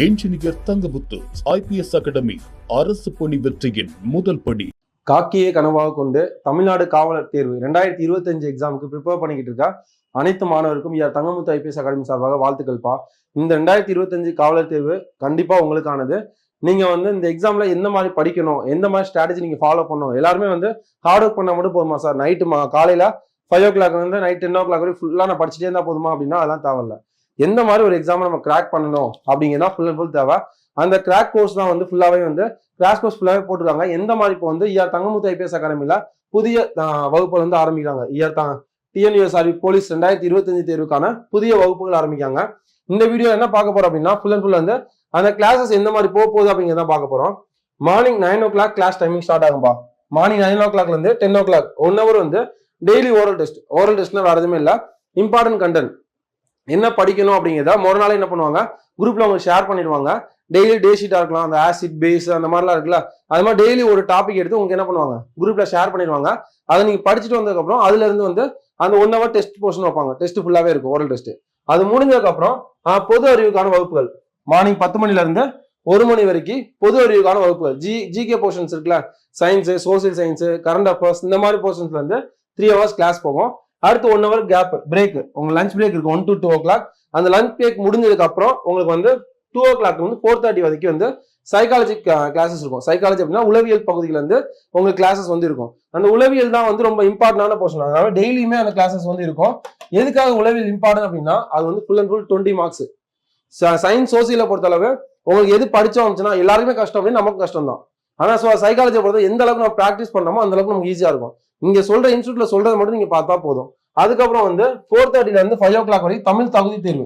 Engineer Thangamuthu IPS academy அரசு பணி வெற்றியின் முதல் படி. காக்கியை கனவாக கொண்டு தமிழ்நாடு காவலர் தேர்வு 2025 எக்ஸாமுக்கு ப்ரிப்பேர் பண்ணிக்கிட்டு இருக்கா அனைத்து மாணவருக்கும் தங்கமுத்து IPS அகாடமி சார்பாக வாழ்த்துக்கள்ப்பா. இந்த 2025 காவலர் தேர்வு கண்டிப்பா உங்களுக்கானது. நீங்க இந்த எக்ஸாம்ல எந்த மாதிரி படிக்கணும், எந்த மாதிரி ஸ்ட்ராட்டஜி நீங்க ஃபாலோ பண்ணணும், எல்லாருமே ஹார்ட் ஒர்க் பண்ணா மட்டும் போதுமா சார், நைட்டு காலையில 5 o'clock நைட் 10 o'clock வரை ஃபுல்லா நான் படிச்சுட்டே இருந்தா போதுமா அப்படின்னா அதெல்லாம் தேவையில்ல. எந்த மாதிரி ஒரு எக்ஸாம் நம்ம கிராக் பண்ணணும் அப்படிங்கிறதா ஃபுல் அண்ட் ஃபுல் தேவை. அந்த கிராக் கோர்ஸ் தான் ஃபுல்லாவே கிராஷ் கோர்ஸ் ஃபுல்லாவே போட்டுருக்காங்க. எந்த மாதிரி இப்போ தங்கமுத்து IPS அகாடமியில புதிய வகுப்புகள் ஆரம்பிக்கிறாங்க. TNUSRB போலீஸ் 2025 தேர்வுக்கான புதிய வகுப்புகள் ஆரம்பிக்காங்க. இந்த வீடியோ என்ன பார்க்க போறோம் அப்படின்னா ஃபுல் அண்ட் ஃபுல் அந்த கிளாஸஸ் எந்த மாதிரி போகுது அப்படிங்கிறத பார்க்க போறோம். Morning 9 o'clock class timing start ஆகும்பா. Morning 9 o'clock 10 o'clock 1 hour daily oral test. Oral டெஸ்ட்னா வேற எதுவுமே இல்லை, இம்பார்ட்டன்ட் கண்டென்ட் என்ன படிக்கணும் அப்படிங்கிறத மொதல் நாளே என்ன பண்ணுவாங்க, குரூப்ல உங்களுக்கு ஷேர் பண்ணிடுவாங்க. டெய்லி டே ஷீட்டா இருக்கலாம், அந்த ஆசிட் பேஸ் அந்த மாதிரிலாம் இருக்குல்ல, அது மாதிரி டெய்லி ஒரு டாபிக் எடுத்து உங்களுக்கு என்ன பண்ணுவாங்க, குரூப்ல ஷேர் பண்ணிடுவாங்க. அதை நீங்க படிச்சுட்டு வந்ததுக்கப்புறம் அதுல இருந்து அந்த 1 hour டெஸ்ட் போர்ஷன் வைப்பாங்க. டெஸ்ட் ஃபுல்லாவே இருக்கும் ஓரல் டெஸ்ட். அது முடிஞ்சதுக்கு அப்புறம் பொது அறிவுக்கான வகுப்புகள் மார்னிங் 10 மணில இருந்து 1 மணி வரைக்கும் பொது அறிவுக்கான வகுப்புகள். ஜிகே போர்ஷன்ஸ் இருக்குல்ல, science, social science, current affairs, இந்த மாதிரி போர்ஷன்ஸ்ல 3 hours கிளாஸ் போகும். அடுத்து 1 hour கேப் பிரேக், உங்க லஞ்ச் பிரேக் இருக்கு 1 to 2 o'clock. அந்த லஞ்ச் பிரேக் முடிஞ்சதுக்கு அப்புறம் உங்களுக்கு 2 o'clock 4:30 வரைக்கும் சைக்காலஜி கிளாஸஸ் இருக்கும். சைக்காலஜி அப்படின்னா உளவியல் பகுதியில உங்களுக்கு கிளாஸஸ் இருக்கும். அந்த உளவியல் தான் ரொம்ப இம்பார்ட்டன்டான போர்ஷன். அதனால டெய்லியுமே அந்த கிளாஸஸ் இருக்கும். எதுக்காக உளவியல் இம்பார்ட்டன் அப்படின்னா அது full and full 20 marks. Science சோசியலை பொறுத்தளவு உங்களுக்கு எது படிச்சோம்னா எல்லாருக்குமே கஷ்டம் அப்படின்னு நமக்கு கஷ்டம் தான். ஆனா சைக்காலஜியை பொறுத்த எந்த அளவுக்கு நம்ம ப்ராக்டிஸ் பண்ணோமோ அந்த அளவுக்கு நமக்கு ஈஸியா இருக்கும். இங்க சொல்ற இன்ஸ்டியூட்ல சொல்றதை மட்டும் நீங்க பார்த்தா போதும். அதுக்கப்புறம் 4:30 இருந்து 5 o'clock வரைக்கும் தமிழ் தகுதி தேர்வு.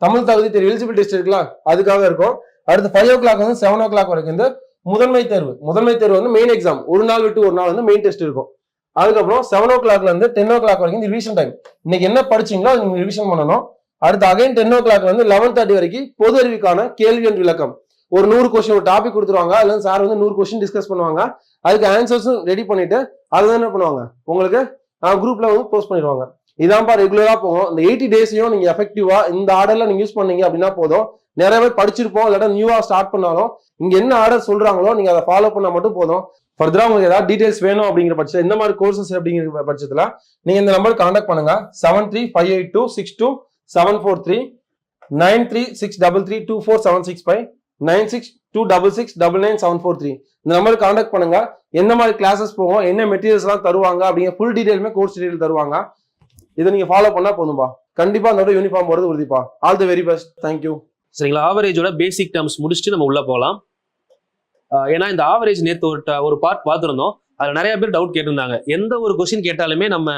தமிழ் தகுதி தேர்வு எலிஜிபிலிட்டி டெஸ்ட் இருக்குல்ல, அதுக்காக இருக்கும். அடுத்து 5 o'clock 7 o'clock வரைக்கும் முதன்மை தேர்வு. முதன்மை தேர்வு மெயின் எக்ஸாம், ஒரு நாள் விட்டு ஒரு நாள் மெயின் டெஸ்ட் இருக்கும். அதுக்கப்புறம் 7 o'clock 10 o'clock வரைக்கும் ரிவிஷன் டைம். இன்னைக்கு என்ன படிச்சீங்களோ அது நீங்க ரிவிஷன் பண்ணணும். அடுத்து அகைன் 10 o'clock 11:30 வரைக்கும் பொது அறிவுக்கான கேள்வி என்ற விளக்கம். ஒரு 100 கொஸ்டின் ஒரு டாபிக் கொடுத்துருவாங்க. அதுல சார் 100 கொஸ்டின் டிஸ்கஸ் பண்ணுவாங்க. அதுக்கு ஆன்சர்ஸும் ரெடி பண்ணிட்டு அதுதான் என்ன பண்ணுவாங்க, உங்களுக்கு குரூப்ல போஸ்ட் பண்ணிடுவாங்க. இதான்ப்பா ரெகுலரா போகும். இந்த 80 days நீங்க எஃபெக்டிவா இந்த ஆர்டர்ல நீங்க யூஸ் பண்ணீங்க அப்படின்னா போதும். நிறைய பேர் படிச்சிருப்போம், இல்லாட்டா நியூவா ஸ்டார்ட் பண்ணாலும் இங்க என்ன ஆர்டர் சொல்றாங்களோ நீங்க அதை ஃபாலோ பண்ணா மட்டும் போதும். ஃபர்தரா உங்களுக்கு ஏதாவது டீடைல்ஸ் வேணும் அப்படிங்கிற பட்சத்தில், இந்த மாதிரி கோர்சஸ் அப்படிங்கிற பட்சத்துல நீங்க இந்த நம்பருக்கு கான்டாக்ட் பண்ணுங்க. 7358262743 9363324765 9626699743 இந்த நம்பருக்கு கான்டாக்ட் பண்ணுங்க. எந்த மாதிரி கிளாஸஸ் போகும், என்ன மெட்டீரியல்ஸ் எல்லாம் தருவாங்க அப்படிங்கிற ஃபுல் டீடைலுமே கோர்ஸ் டீடைல் தருவாங்க. இதை நீங்க ஃபாலோ பண்ணா போதும்பா. கண்டிப்பா அதோட யூனிஃபார்ம் போறது உறுதிப்பா. All the very best. Thank you. சரிங்களா, ஆவரேஜோட பேசிக் டேர்ம்ஸ் முடிச்சுட்டு நம்ம உள்ள போகலாம். ஏன்னா இந்த ஆவரேஜ் நேற்று ஒரு பார்ட் பார்த்துருந்தோம். அதுல நிறைய பேர் டவுட் கேட்டிருந்தாங்க, எந்த ஒரு கொஸ்டின் கேட்டாலுமே நம்ம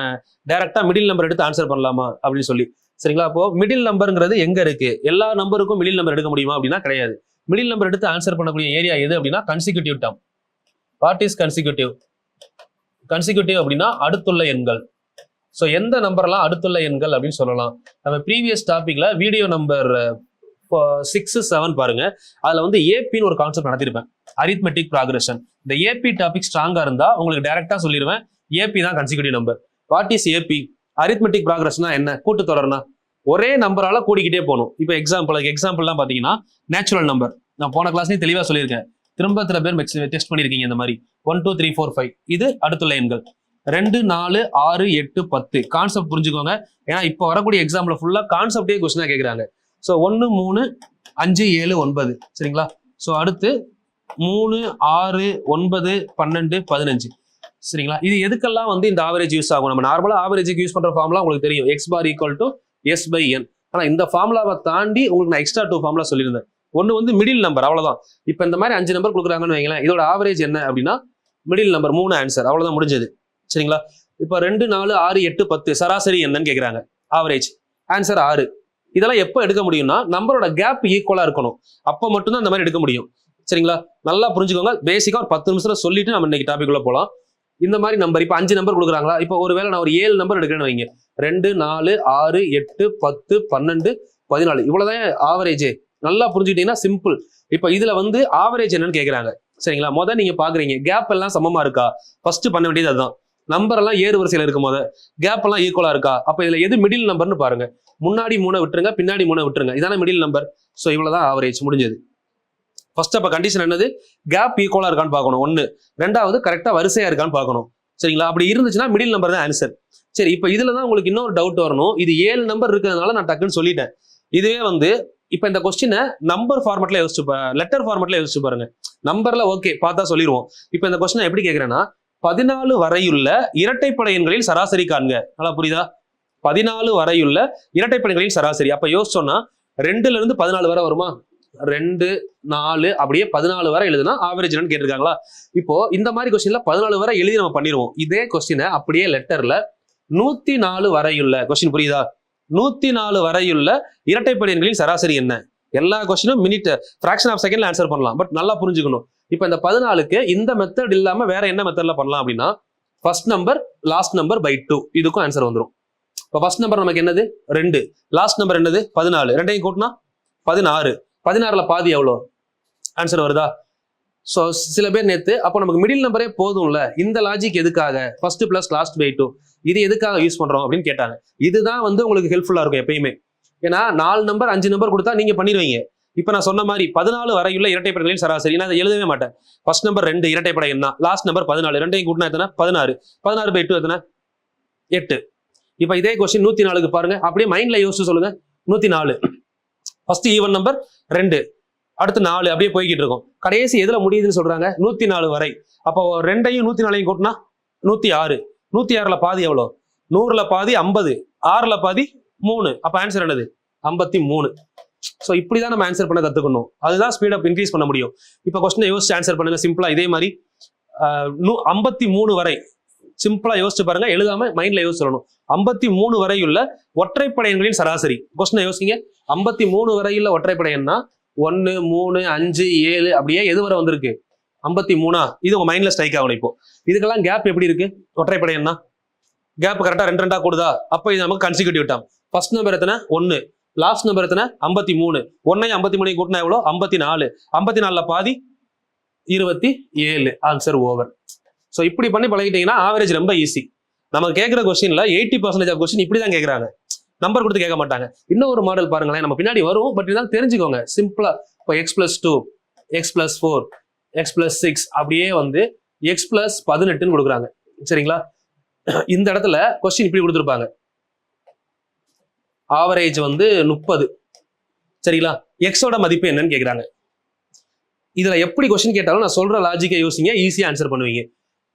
டைரக்டா மிடில் நம்பர் எடுத்து ஆன்சர் பண்ணலாமா அப்படின்னு சொல்லி. சரிங்களா, அப்போ மிடில் நம்பருங்கிறது எங்க இருக்கு, எல்லா நம்பருக்கும் மிடில் நம்பர் எடுக்க முடியுமா அப்படின்னா கிடையாது. மிடில் நம்பர் எடுத்து ஆன்சர் பண்ணக்கூடிய ஏரியா எது அப்படின்னா consecutive term. What is consecutive? Consecutive அப்படின்னா அடுத்துள்ள எண்கள். ஸோ எந்த நம்பர்லாம் அடுத்துள்ள எண்கள் அப்படின்னு சொல்லலாம். நம்ம ப்ரீவியஸ் டாபிக்ல வீடியோ நம்பர் 6, 7 பாருங்க. அதுல ஏபின்னு ஒரு கான்செப்ட் நடத்திருப்பேன், அரித்மெட்டிக் ப்ராக்ரஷன். இந்த ஏபி டாபிக் ஸ்ட்ராங்கா இருந்தா உங்களுக்கு டைரக்டா சொல்லிடுவேன், ஏபி தான் consecutive number. What is AP? Arithmetic ப்ராக்ரஸ்னா என்ன? கூட்டுத்தொடர்னா ஒரே நம்பரால கூடிக்கிட்டே போகணும். இப்போ எக்ஸாம்பிள்லாம் பாத்தீங்கன்னா நேச்சுரல் நம்பர் நான் போன கிளாஸ்லயும் தெளிவா சொல்லியிருக்கேன். திரும்ப பேர் டெஸ்ட் பண்ணிருக்கீங்க. இந்த மாதிரி 1 2 3 4 5 இது அடுத்துள்ள எண்கள். 2 4 6 8 10 கான்செப்ட் புரிஞ்சுக்கோங்க. ஏன்னா இப்போ வரக்கூடிய எக்ஸாம்ல ஃபுல்லா கான்செப்டே கொஸ்டினா கேட்கறாங்க. ஸோ 1 3 5 7 9 சரிங்களா. ஸோ அடுத்து 3 6 9 12 15 சரிங்களா. இது எதுக்கெல்லாம் இந்த ஆவரேஜ் யூஸ் ஆகும்? நம்ம நார்மலா ஆவரேஜுக்கு யூஸ் பண்ற ஃபார்முலா உங்களுக்கு தெரியும், x bar = s/n. ஆனா இந்த ஃபார்முலாவை தாண்டி உங்களுக்கு நான் எக்ஸ்ட்ரா 2 ஃபார்முலா சொல்லியிருந்தேன். ஒன்று மிடில் நம்பர், அவ்வளவுதான். இப்போ இந்த மாதிரி 5 நம்பர் கொடுக்குறாங்கன்னு வைங்களேன், இதோட ஆவரேஜ் என்ன அப்படின்னா மிடில் நம்பர் 3 ஆன்சர், அவ்வளவுதான் முடிஞ்சது. சரிங்களா. இப்போ 2 4 6 8 10 சராசரி என்னன்னு கேட்குறாங்க. Average answer 6. இதெல்லாம் எப்போ எடுக்க முடியும்னா நம்பரோட கேப் ஈக்குவலா இருக்கணும், அப்போ மட்டும்தான் இந்த மாதிரி எடுக்க முடியும். சரிங்களா, நல்லா புரிஞ்சுக்கோங்க. பேசிக்கா ஒரு 10 நிமிஷத்துல சொல்லிட்டு நம்ம இன்னைக்கு டாபிக் உள்ள போகலாம். இந்த மாதிரி நம்பர் இப்போ 5 நம்பர் கொடுக்குறாங்களா, இப்போ ஒருவேளை நான் ஒரு 7 நம்பர் எடுக்கிறேன்னு வைங்க, 2 4 6 8 10 12 14 இவ்வளவுதான் ஆவரேஜ். நல்லா புரிஞ்சுக்கிட்டீங்கன்னா சிம்பிள். இப்போ இதுல ஆவரேஜ் என்னன்னு கேட்கறாங்க. சரிங்களா, நீங்க பாக்குறீங்க கேப் எல்லாம் சமமா இருக்கா, ஃபர்ஸ்ட் பண்ண வேண்டியது அதுதான். நம்பர் எல்லாம் ஏறு வரிசையில இருக்கும் போது கேப் எல்லாம் ஈக்குவலா இருக்கா, அப்ப இதுல எது மிடில் நம்பர்னு பாருங்க. முன்னாடி 3 விட்டுருங்க, பின்னாடி 3 விட்டுருங்க. இதான மிடில் நம்பர். ஸோ இவ்வளவுதான் ஆவரேஜ் முடிஞ்சது. ஃபர்ஸ்ட் அப்ப கண்டிஷன் என்னது? கேப் ஈக்குவலா இருக்கான்னு பார்க்கணும் ஒன்னு. ரெண்டாவது கரெக்டா வரிசையா இருக்கான்னு பார்க்கணும். சரிங்களா? அப்படி இருந்துச்சுன்னா மிடில் நம்பர் தான் ஆன்சர். சரி, இப்போ இதுல தான் உங்களுக்கு இன்னொரு டவுட் வரணும். இது 7 நம்பர் இருக்கிறதுனால நான் டக்குன்னு சொல்லிட்டேன். இதுவே வந்து இப்போ இந்த கொஸ்டினை நம்பர் ஃபார்மெட்ல யோசிச்சு லெட்டர் ஃபார்மெட்ல யோசிச்சு பாருங்க. நம்பர்ல ஓகே பார்த்தா சொல்லிடுவோம். இப்போ இந்த கொஸ்டினை எப்படி கேட்கிறேன்னா 14 வரையுள்ள இரட்டைப்படை எண்களில் சராசரி காண்க. நல்லா புரியுதா? 14 வரையுள்ள இரட்டைப்படை எண்களின் சராசரி. அப்ப யோசிச்சோம்னா 2ல இருந்து 14 வரை வருமா? 2, 4 அப்படியே 14 வரை எழுதுனா ஆவரேஜ் என்னன்னு கேட்டிருக்காங்களா? இப்போ இந்த மாதிரி கொஸ்டின்ல 14 வரை எழுதி நம்ம பண்ணிடுவோம். இதே கொஸ்டினை அப்படியே லெட்டர்ல 104 வரையுள்ள கொஸ்டின், புரியுதா? 104 வரையுள்ள இரட்டைப்படை எண்களின் சராசரி என்ன? எல்லா கொஸ்டினும் மினிட் ஃபிராக்ஷன் ஆஃப் செகண்ட்ல ஆன்சர் பண்ணலாம். பட் நல்லா புரிஞ்சுக்கணும். இப்போ இந்த 14க்கு இந்த மெத்தட் இல்லாம வேற என்ன மெத்தட்ல பண்ணலாம் அப்படின்னா first number last number by 2 இதுக்கும் ஆன்சர் வந்துடும். இப்போ ஃபர்ஸ்ட் நம்பர் நமக்கு என்னது? 2. லாஸ்ட் நம்பர் என்னது? 14. ரெண்டையும் கூட்டினா 16. 16ல பாதி எவ்வளோ? ஆன்சர் வருதா? ஸோ சில பேர் நேற்று அப்போ நமக்கு மிடில் நம்பரே போதும்ல, இந்த லாஜிக் எதுக்காக ஃபர்ஸ்ட் பிளஸ் லாஸ்ட் பை 2 இது எதுக்காக யூஸ் பண்றோம் அப்படின்னு கேட்டாங்க. இதுதான் வந்து உங்களுக்கு ஹெல்ப்ஃபுல்லா இருக்கும் எப்பயுமே. ஏன்னா 4 நம்பர் 5 நம்பர் கொடுத்தா நீங்க பண்ணிடுவீங்க. இப்போ நான் சொன்ன மாதிரி 14 வரையுள்ள இரட்டைப்படைகளின் சராசரி நான் அதை எழுதவே மாட்டேன். ஃபர்ஸ்ட் நம்பர் 2 இரட்டைப்படை என்ன, லாஸ்ட் நம்பர் 14, ரெண்டையும் கூட்டினா எத்தனை? 16. 16 பை 2 எத்தனை? 8. இப்போ இதே கொஸ்டின் 104க்கு பாருங்க. அப்படியே மைண்ட்ல யோசிச்சு சொல்லுங்க. 104 ஃபர்ஸ்ட் ஈவன் நம்பர் 2, அடுத்து 4 அப்படியே போய்கிட்டு இருக்கும். கடைசி எதுல முடியுதுன்னு சொல்றாங்க? 104 வரை. அப்போ 2ஐயும் 104ஐயும் கூட்டினா 106. 106ல பாதி எவ்வளோ? 100ல பாதி 50, 6ல பாதி 3. அப்ப ஆன்சர் என்னது? 53. ஸோ இப்படிதான் நம்ம ஆன்சர் பண்ண கத்துக்கணும். அதுதான் ஸ்பீட் அப் இன்க்ரீஸ் பண்ண முடியும். இப்போ கொஸ்டினை யோசிச்சு ஆன்சர் பண்ணுங்க சிம்பிளா. இதே மாதிரி 53 வரை சிம்பிளா யோசிச்சு பாருங்க. எழுதாம மைண்ட்ல யோசிச்சு சொல்லணும். 53 வரையுள்ள ஒற்றைப்படை எண்களின் சராசரி. கொஸ்டினை யோசிங்க. 53 வரையுள்ள ஒற்றைப்படை எண்ணா 1, 3, 5, 7 அப்படியே எது வரை வந்திருக்கு? 53. இது உங்க மைண்ட்ல ஸ்ட்ரைக் ஆகணும். இப்போ இதுக்கெல்லாம் கேப் எப்படி இருக்கு? ஒற்றைப்படை எண்ணா கேப் கரெக்டா 2 2 கூடுதா? அப்ப இது நமக்கு கன்சிக்யூட்டிவ் டேர்ம். ஃபர்ஸ்ட் நம்பர் எத்தனை? 1. லாஸ்ட் நம்பர் எத்தனை? 53. 1ஐயும் 53 கூட்டினா எவ்வளோ? 54. 54ல பாதி 27. Answer over. ஸோ இப்படி பண்ணி பழகிட்டீங்கன்னா ஆவரேஜ் ரொம்ப ஈஸி. நம்ம கேட்குற கொஸ்டின்ல 80% ஆஃப் கொஸ்டின் இப்படி தான் கேட்குறாங்க. நம்பர் கொடுத்து கேட்க மாட்டாங்க. இன்னும் ஒரு மாடல் பாருங்களேன், நம்ம பின்னாடி வரும். பட் இதான் தெரிஞ்சுக்கோங்க சிம்பிளா. இப்போ x+2, x+4, x+6 அப்படியே வந்து x+18 கொடுக்குறாங்க. சரிங்களா? இந்த இடத்துல கொஸ்டின் இப்படி கொடுத்துருப்பாங்க. ஆவரேஜ் வந்து 30. சரிங்களா? எக்ஸோட மதிப்பு என்னன்னு கேட்குறாங்க. இதுல எப்படி கொஸ்டின் கேட்டாலும் நான் சொல்ற லாஜிக்கை யோசிங்க, ஈஸியா ஆன்சர் பண்ணுவீங்க.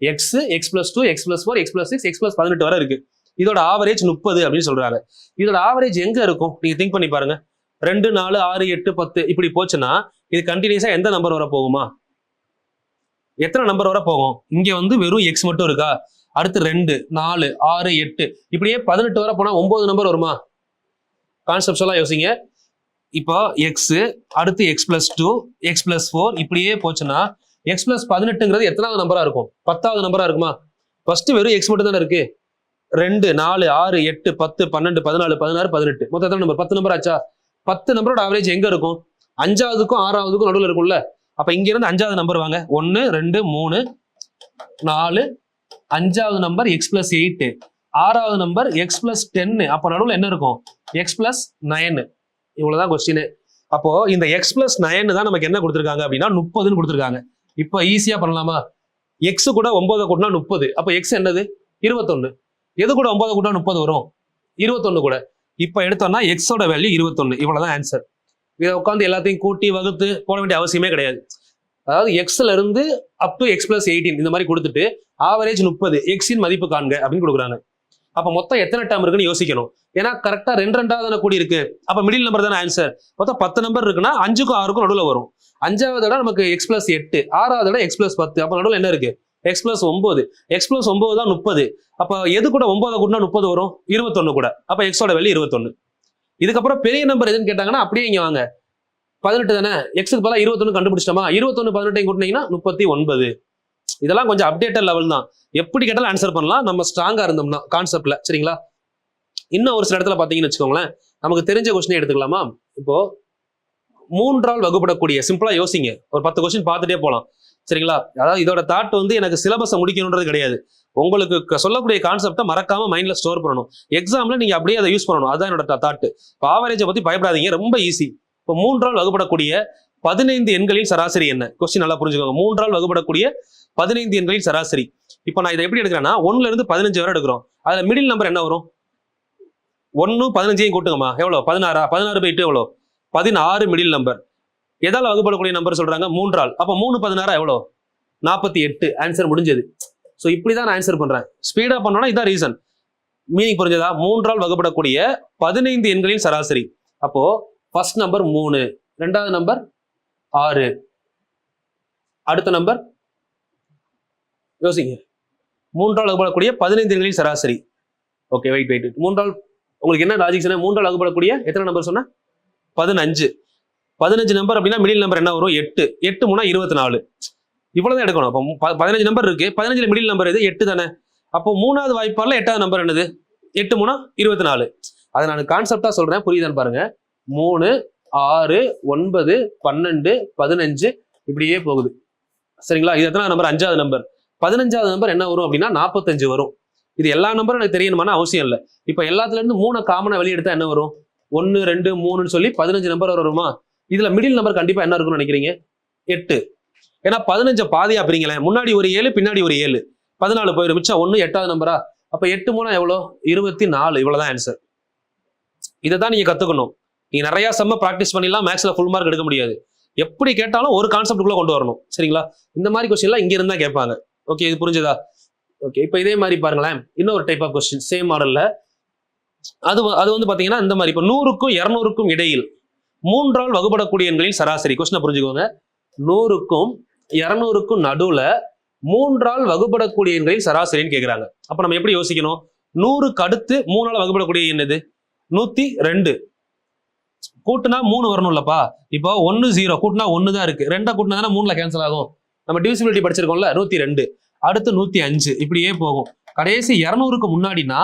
X, x+2, x+4, x+6, x+18 வரை இருக்கு. இதோட ஆவரேஜ் 30 அப்படின்னு சொல்றாங்க. இதோட ஆவரேஜ் எங்க இருக்கும்? நீங்க திங்க் பண்ணி பாருங்க. 2, 4, 6, 8, 10 இப்படி போச்சுன்னா இது கண்டினியூஸா எந்த நம்பர் வர போகுமா? எத்தனை நம்பர் வர போகும்? இங்க வந்து வெறும் எக்ஸ் மட்டும் இருக்கா? அடுத்து 2, 4, 6, 8 இப்படியே 18 வரை போனா 9 நம்பர் வருமா? கான்செப்ட்ஸெல்லாம் யோசிங்க. இப்போ எக்ஸ், அடுத்து x+2, x+4 இப்படியே போச்சுன்னா x+18ங்கிறது எத்தனாவது நம்பரா இருக்கும்? 10வது நம்பரா இருக்குமா? ஃபர்ஸ்ட் வெறும் எக்ஸ் மட்டும் தானே இருக்கு. 2, 4, 6, 8, 10, 12, 14, 16, 18 மொத்தம் எத்தனை நம்பர்? 10 நம்பர் ஆச்சா? 10 நம்பரோட ஆவரேஜ் எங்க இருக்கும்? 5வதுக்கும் 6வதுக்கும் நடுவில் இருக்கும்ல. அப்ப இங்க இருந்து 5வது நம்பர் வாங்க. 1, 2, 3, 4, 5வது நம்பர் x+8, 6வது நம்பர் x+10. அப்ப நடுவில் என்ன இருக்கும்? x+9. இவ்வளவுதான் கொஸ்டின். அப்போ இந்த x+9 தான் நமக்கு என்ன கொடுத்துருக்காங்க அப்படின்னா 30ன்னு கொடுத்துருக்காங்க. இப்போ ஈஸியா பண்ணலாமா? எக்ஸ் கூட 9 கூட்டினா 30. அப்போ எக்ஸ் என்னது? 21. எது கூட 9 கூட்டினா 30 வரும்? 21 கூட. இப்போ எடுத்தோம்னா எக்ஸோட வேல்யூ 21. இவ்வளவுதான் ஆன்சர். இதை உட்காந்து எல்லாத்தையும் கூட்டி வகுத்து போட வேண்டிய அவசியமே கிடையாது. அதாவது எக்ஸ்ல இருந்து அப் டு x+18 இந்த மாதிரி கொடுத்துட்டு ஆவரேஜ் 30, எக்ஸின் மதிப்பு காண்க அப்படின்னு கொடுக்குறாங்க. அப்ப மொத்தம் எத்தனை டேர்ம் இருக்குன்னு யோசிக்கணும். ஏன்னா கரெக்டா 2 2 தானே கூடி இருக்கு. அப்ப மிடில் நம்பர் தானே ஆன்சர். மொத்தம் 10 நம்பர் இருக்குன்னா 5க்கும் 6க்கும் நடுவில் வரும். 5வது இடம் நமக்கு x+8, 6வது இடம் x+10. அப்ப நடுவில் என்ன இருக்கு? x+9. x+9 தான் 30. அப்ப எது கூட 9 கூட்டினா 30 வரும்? 21 கூட. அப்ப எக்ஸோட வேல்யூ 21. இதுக்கப்புறம் பெரிய நம்பர் எதுன்னு கேட்டாங்கன்னா அப்படியே இங்க வாங்க. 18 தானே, எக்ஸுக்கு பதிலாக 21 கண்டுபிடிச்சிட்டோமா? 21 18 கூட்டினீங்கன்னா 39. இதெல்லாம் கொஞ்சம் அப்டேட்டட் லெவல் தான். எப்படி கேட்டாலும் ஆன்சர் பண்ணலாம் நம்ம ஸ்ட்ராங்கா இருந்தோம்னா கான்செப்ட்ல. சரிங்களா? இன்னும் ஒரு சில இடத்துல பாத்தீங்கன்னு வச்சுக்கோங்களேன், நமக்கு தெரிஞ்ச கொஸ்டின் எடுத்துக்கலாமா? இப்போ 3ஆல் வகுப்படக்கூடிய, சிம்பிளா யோசிங்க, ஒரு 10 கொஸ்டின் பார்த்துட்டே போலாம். சரிங்களா? அதாவது இதோட தாட் வந்து எனக்கு சிலபஸை முடிக்கணுன்றது கிடையாது. உங்களுக்கு சொல்லக்கூடிய கான்செப்டை மறக்காம மைண்ட்ல ஸ்டோர் பண்ணணும். எக்ஸாம்ல நீங்க அப்படியே அதை யூஸ் பண்ணணும். அதுதான் என்னோட தாட். இப்போ ஆவரேஜை பத்தி பயப்படாதீங்க, ரொம்ப ஈஸி. இப்போ 3ஆல் வகுப்படக்கூடிய 15 எண்களின் சராசரி என்ன? கொஸ்டின் நல்லா புரிஞ்சுக்கோங்க. 3ஆல் வகுப்படக்கூடிய 15 எண்களின் சராசரி. இப்போ நான் இதை எப்படி எடுக்கிறேன்னா 1ல இருந்து 15 வரை எடுக்கிறோம். அதுல மிடில் நம்பர் என்ன வரும்? 1 15 கூட்டுங்கம்மா, எவ்வளோ? 16. 16 பை 2 எவ்வளோ? 16 மிடில் நம்பர். எதால வகுப்படக்கூடிய நம்பர் சொல்றாங்க? 3ஆல். அப்போ 3 16 எவ்வளோ? 48. ஆன்சர் முடிஞ்சது. ஸோ இப்படிதான் நான் ஆன்சர் பண்றேன். ஸ்பீடா பண்ணோம்னா இதான் ரீசன். மீனிங் புரிஞ்சதா? 3ஆல் வகுப்படக்கூடிய 15 எண்களின் சராசரி. அப்போ ஃபர்ஸ்ட் நம்பர் 3, ரெண்டாவது நம்பர் 6, அடுத்த நம்பர் யோசிங்க. 3ஆல் வகுப்படக்கூடிய 15 எண்களின் சராசரி. Okay, wait. 3ஆல் உங்களுக்கு என்ன லாஜிக் சொன்ன? 3ஆல் வகுப்படக்கூடிய எத்தனை நம்பர் சொன்ன? 15. 15 நம்பர் அப்படின்னா மிடில் நம்பர் என்ன வரும்? 8. 8 3 24. இவ்வளவுதான் எடுக்கணும். அப்போ 15 நம்பர் இருக்கு. 15ல மிடில் நம்பர் எது? 8 தானே. அப்போ 3வது வாய்ப்பாடுல 8வது நம்பர் என்னது? 8 3 24. அதை நான் கான்செப்டா சொல்றேன், புரியுதான்னு பாருங்க. 3 6 9 12 15 இப்படியே போகுது. சரிங்களா? இது எத்தனை நம்பர்? 5வது நம்பர். 15வது நம்பர் என்ன வரும் அப்படின்னா 45 வரும். இது எல்லா நம்பரும் எனக்கு தெரியணுமான அவசியம் இல்லை. இப்போ எல்லாத்துல இருந்து 3 காமனா வெளியெடுத்தா என்ன வரும்? 1 2 3ன்னு சொல்லி 15 நம்பர் வருமா? இதுல மிடில் நம்பர் கண்டிப்பா என்ன இருக்கும்னு நினைக்கிறீங்க? 8. ஏன்னா 15 பாதியா பிரிங்களேன். முன்னாடி ஒரு 7, பின்னாடி ஒரு 7, 14 போயிடும். மிச்சம் 1 8வது நம்பரா? அப்ப 8 3 எவ்வளோ? 24. இவ்வளவுதான் ஆன்சர். இதை தான் நீங்க கத்துக்கணும். நீங்க நிறைய செம்ம ப்ராக்டிஸ் பண்ணிடலாம், மேக்ஸ்ல ஃபுல் மார்க் எடுக்க முடியாது. எப்படி கேட்டாலும் ஒரு கான்செப்டுக்குள்ள கொண்டு வரணும். சரிங்களா? இந்த மாதிரி கொஸ்டின்லாம் இங்க இருந்தா கேட்பாங்க. ஓகே, இது புரிஞ்சதா? ஓகே, இப்போ இதே மாதிரி பாருங்களேன், இன்னொரு டைப் ஆஃப் கொஸ்டின் சேம் மாடல்ல. அது வந்து பாத்தீங்கன்னா இந்த மாதிரி. இப்போ 100க்கும் 200க்கும் இடையில் 3ஆல் வகுப்படக்கூடிய எண்களின் சராசரி. கொஸ்டினை புரிஞ்சுக்கோங்க. 100க்கும் 200க்கும் நடுவுல 3ஆல் வகுப்படக்கூடிய எண்களின் சராசரின்னு கேட்கிறாங்க. அப்ப நம்ம எப்படி யோசிக்கணும்? 100க்கு அடுத்து 3ஆல் வகுப்படக்கூடிய எண் எது? 102. கூட்டுனா 3 வரணும்லப்பா. இப்போ 1 0 கூட்டினா 1 தான் இருக்கு. 2 கூட்டினா தானே 3ல கேன்சல் ஆகும். நம்ம டிவிசிபிலிட்டி படிச்சிருக்கோம்ல, 102. அடுத்து 105 இப்படியே போகும். கடைசி 200க்கு முன்னாடினா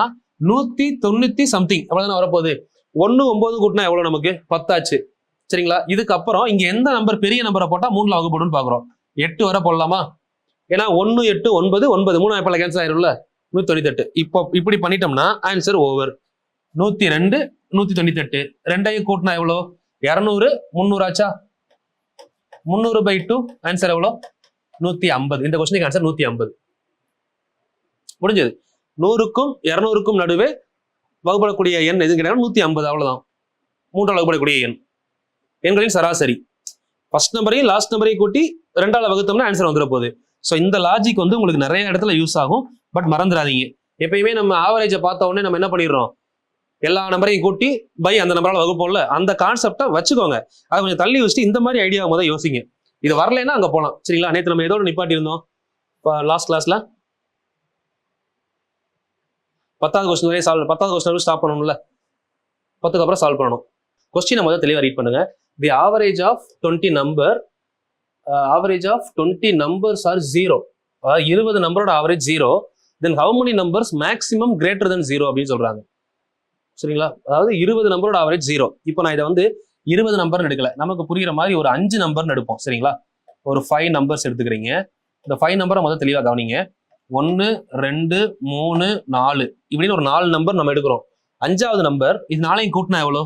190 சம்திங் அவ்வளவுதானே வரப்போகுது. 1 9 கூட்டினா எவ்வளவு? நமக்கு 10 ஆச்சு. சரிங்களா? இதுக்கப்புறம் இங்க எந்த நம்பர் பெரிய நம்பரை போட்டா 3ல வகுப்படும் பாக்குறோம். 8 வரை போடலாமா? ஏன்னா 1 8 9 9 3 வாய்ப்பால கேன்சல் ஆயிரும்ல, 198. இப்போ இப்படி பண்ணிட்டோம்னா ஆன்சர் ஓவர். 102 198 ரெண்டையும் கூட்டினா எவ்வளோ? 200 300 ஆச்சா? 300 by 2 ஆன்சர் எவ்வளோ? 150. இந்த கொஸ்டினுக்கு ஆன்சர் 150. முடிஞ்சது. 100க்கும் 200க்கும் நடுவே வகுப்படக்கூடிய எண் எதுன்னு கேட்டாங்கன்னா 150. அவ்வளவுதான் 3ஆல் வகுப்படக்கூடிய எண். எண்களின் சராசரி. ஃபர்ஸ்ட் நம்பரையும் லாஸ்ட் நம்பரையும் கூட்டி 2ஆல் வகுத்தோம்னா ஆன்சர் வந்துட போகுது. ஸோ இந்த லாஜிக் வந்து உங்களுக்கு நிறைய இடத்துல யூஸ் ஆகும். பட் மறந்துடாதீங்க, எப்பயுமே நம்ம ஆவரேஜை பார்த்த உடனே நம்ம என்ன பண்ணிடுறோம்? எல்லா நம்பரையும் கூட்டி பை அந்த நம்பரால் வகுப்போம்ல, அந்த கான்செப்டை வச்சுக்கோங்க. அதை கொஞ்சம் தள்ளி வச்சுட்டு இந்த மாதிரி ஐடியா முதல் யோசிங்க. இது வரலைன்னா அங்கே போகலாம். சரிங்களா? நேற்று நம்ம ஏதோட நிப்பாட்டி இருந்தோம். லாஸ்ட் கிளாஸ்ல 10வது கொஸ்டின் வரையும் சால்வ், 10வது கொஸ்டின் ஸ்டாப் பண்ணணும்ல, 10க்கு அப்புறம் சால்வ் பண்ணணும். கொஸ்டினை முதல் தெளிவாக ரீட் பண்ணுங்க. The average of 20 number, average of 20 numbers are 0. 20 நம்பரோட average 0. Then how many numbers maximum greater than 0 அப்படின்னு சொல்றாங்க. சரிங்களா? அதாவது 20 நம்பரோட ஆவரேஜ் 0. இப்போ நான் இதை வந்து 20 நம்பர்னு எடுக்கல, நமக்கு புரியுற மாதிரி ஒரு 5 நம்பர்னு எடுப்போம். சரிங்களா? ஒரு 5 நம்பர்ஸ் எடுத்துக்கிறீங்க. இந்த 5 நம்பரை முதல் தெளிவாக கவனிங்க. 1 2 3 4 இப்படின்னு ஒரு 4 நம்பர் நம்ம எடுக்கிறோம். 5வது நம்பர் இது 4ஐயும் கூட்டினா எவ்வளோ?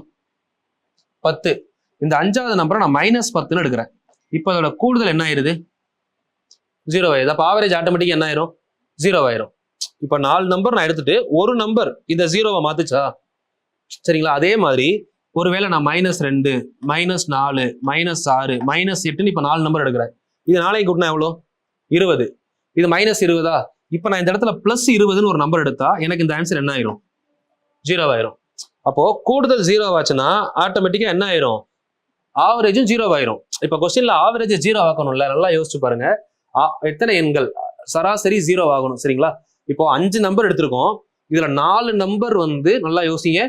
10. இந்த 5வது நம்பரை நான் -10ன்னு எடுக்கிறேன். இப்போ அதோட கூடுதல் என்ன ஆயிருது? 0 ஆயிருது. அப்போ ஆவரேஜ் ஆட்டோமேட்டிக் என்ன ஆயிரும்? 0 ஆயிரும். இப்போ 4 நம்பர் நான் எடுத்துட்டு ஒரு நம்பர் இந்த 0வை மாத்துச்சா? சரிங்களா? அதே மாதிரி ஒருவேளை நான் -2 -4 -6 -8ன்னு இப்போ 4 நம்பர் எடுக்கிறேன். இது 4ஐயும் கூட்டினா எவ்வளோ? 20. இது -20. இப்போ நான் இந்த இடத்துல +20ன்னு ஒரு நம்பர் எடுத்தா எனக்கு இந்த ஆன்சர் என்ன ஆயிரும்? 0 ஆயிரும். அப்போ கூடுதல் 0 ஆச்சுன்னா ஆட்டோமேட்டிக்கா என்ன ஆயிரும்? ஆவரேஜும் 0 ஆயிரும். இப்போ கொஸ்டின்ல ஆவரேஜ் 0 ஆக்கணும்ல, நல்லா யோசிச்சு பாருங்க. எத்தனை எண்கள் சராசரி 0 ஆகணும். சரிங்களா? இப்போ 5 நம்பர் எடுத்திருக்கோம். இதுல 4 நம்பர் வந்து நல்லா யோசிங்க,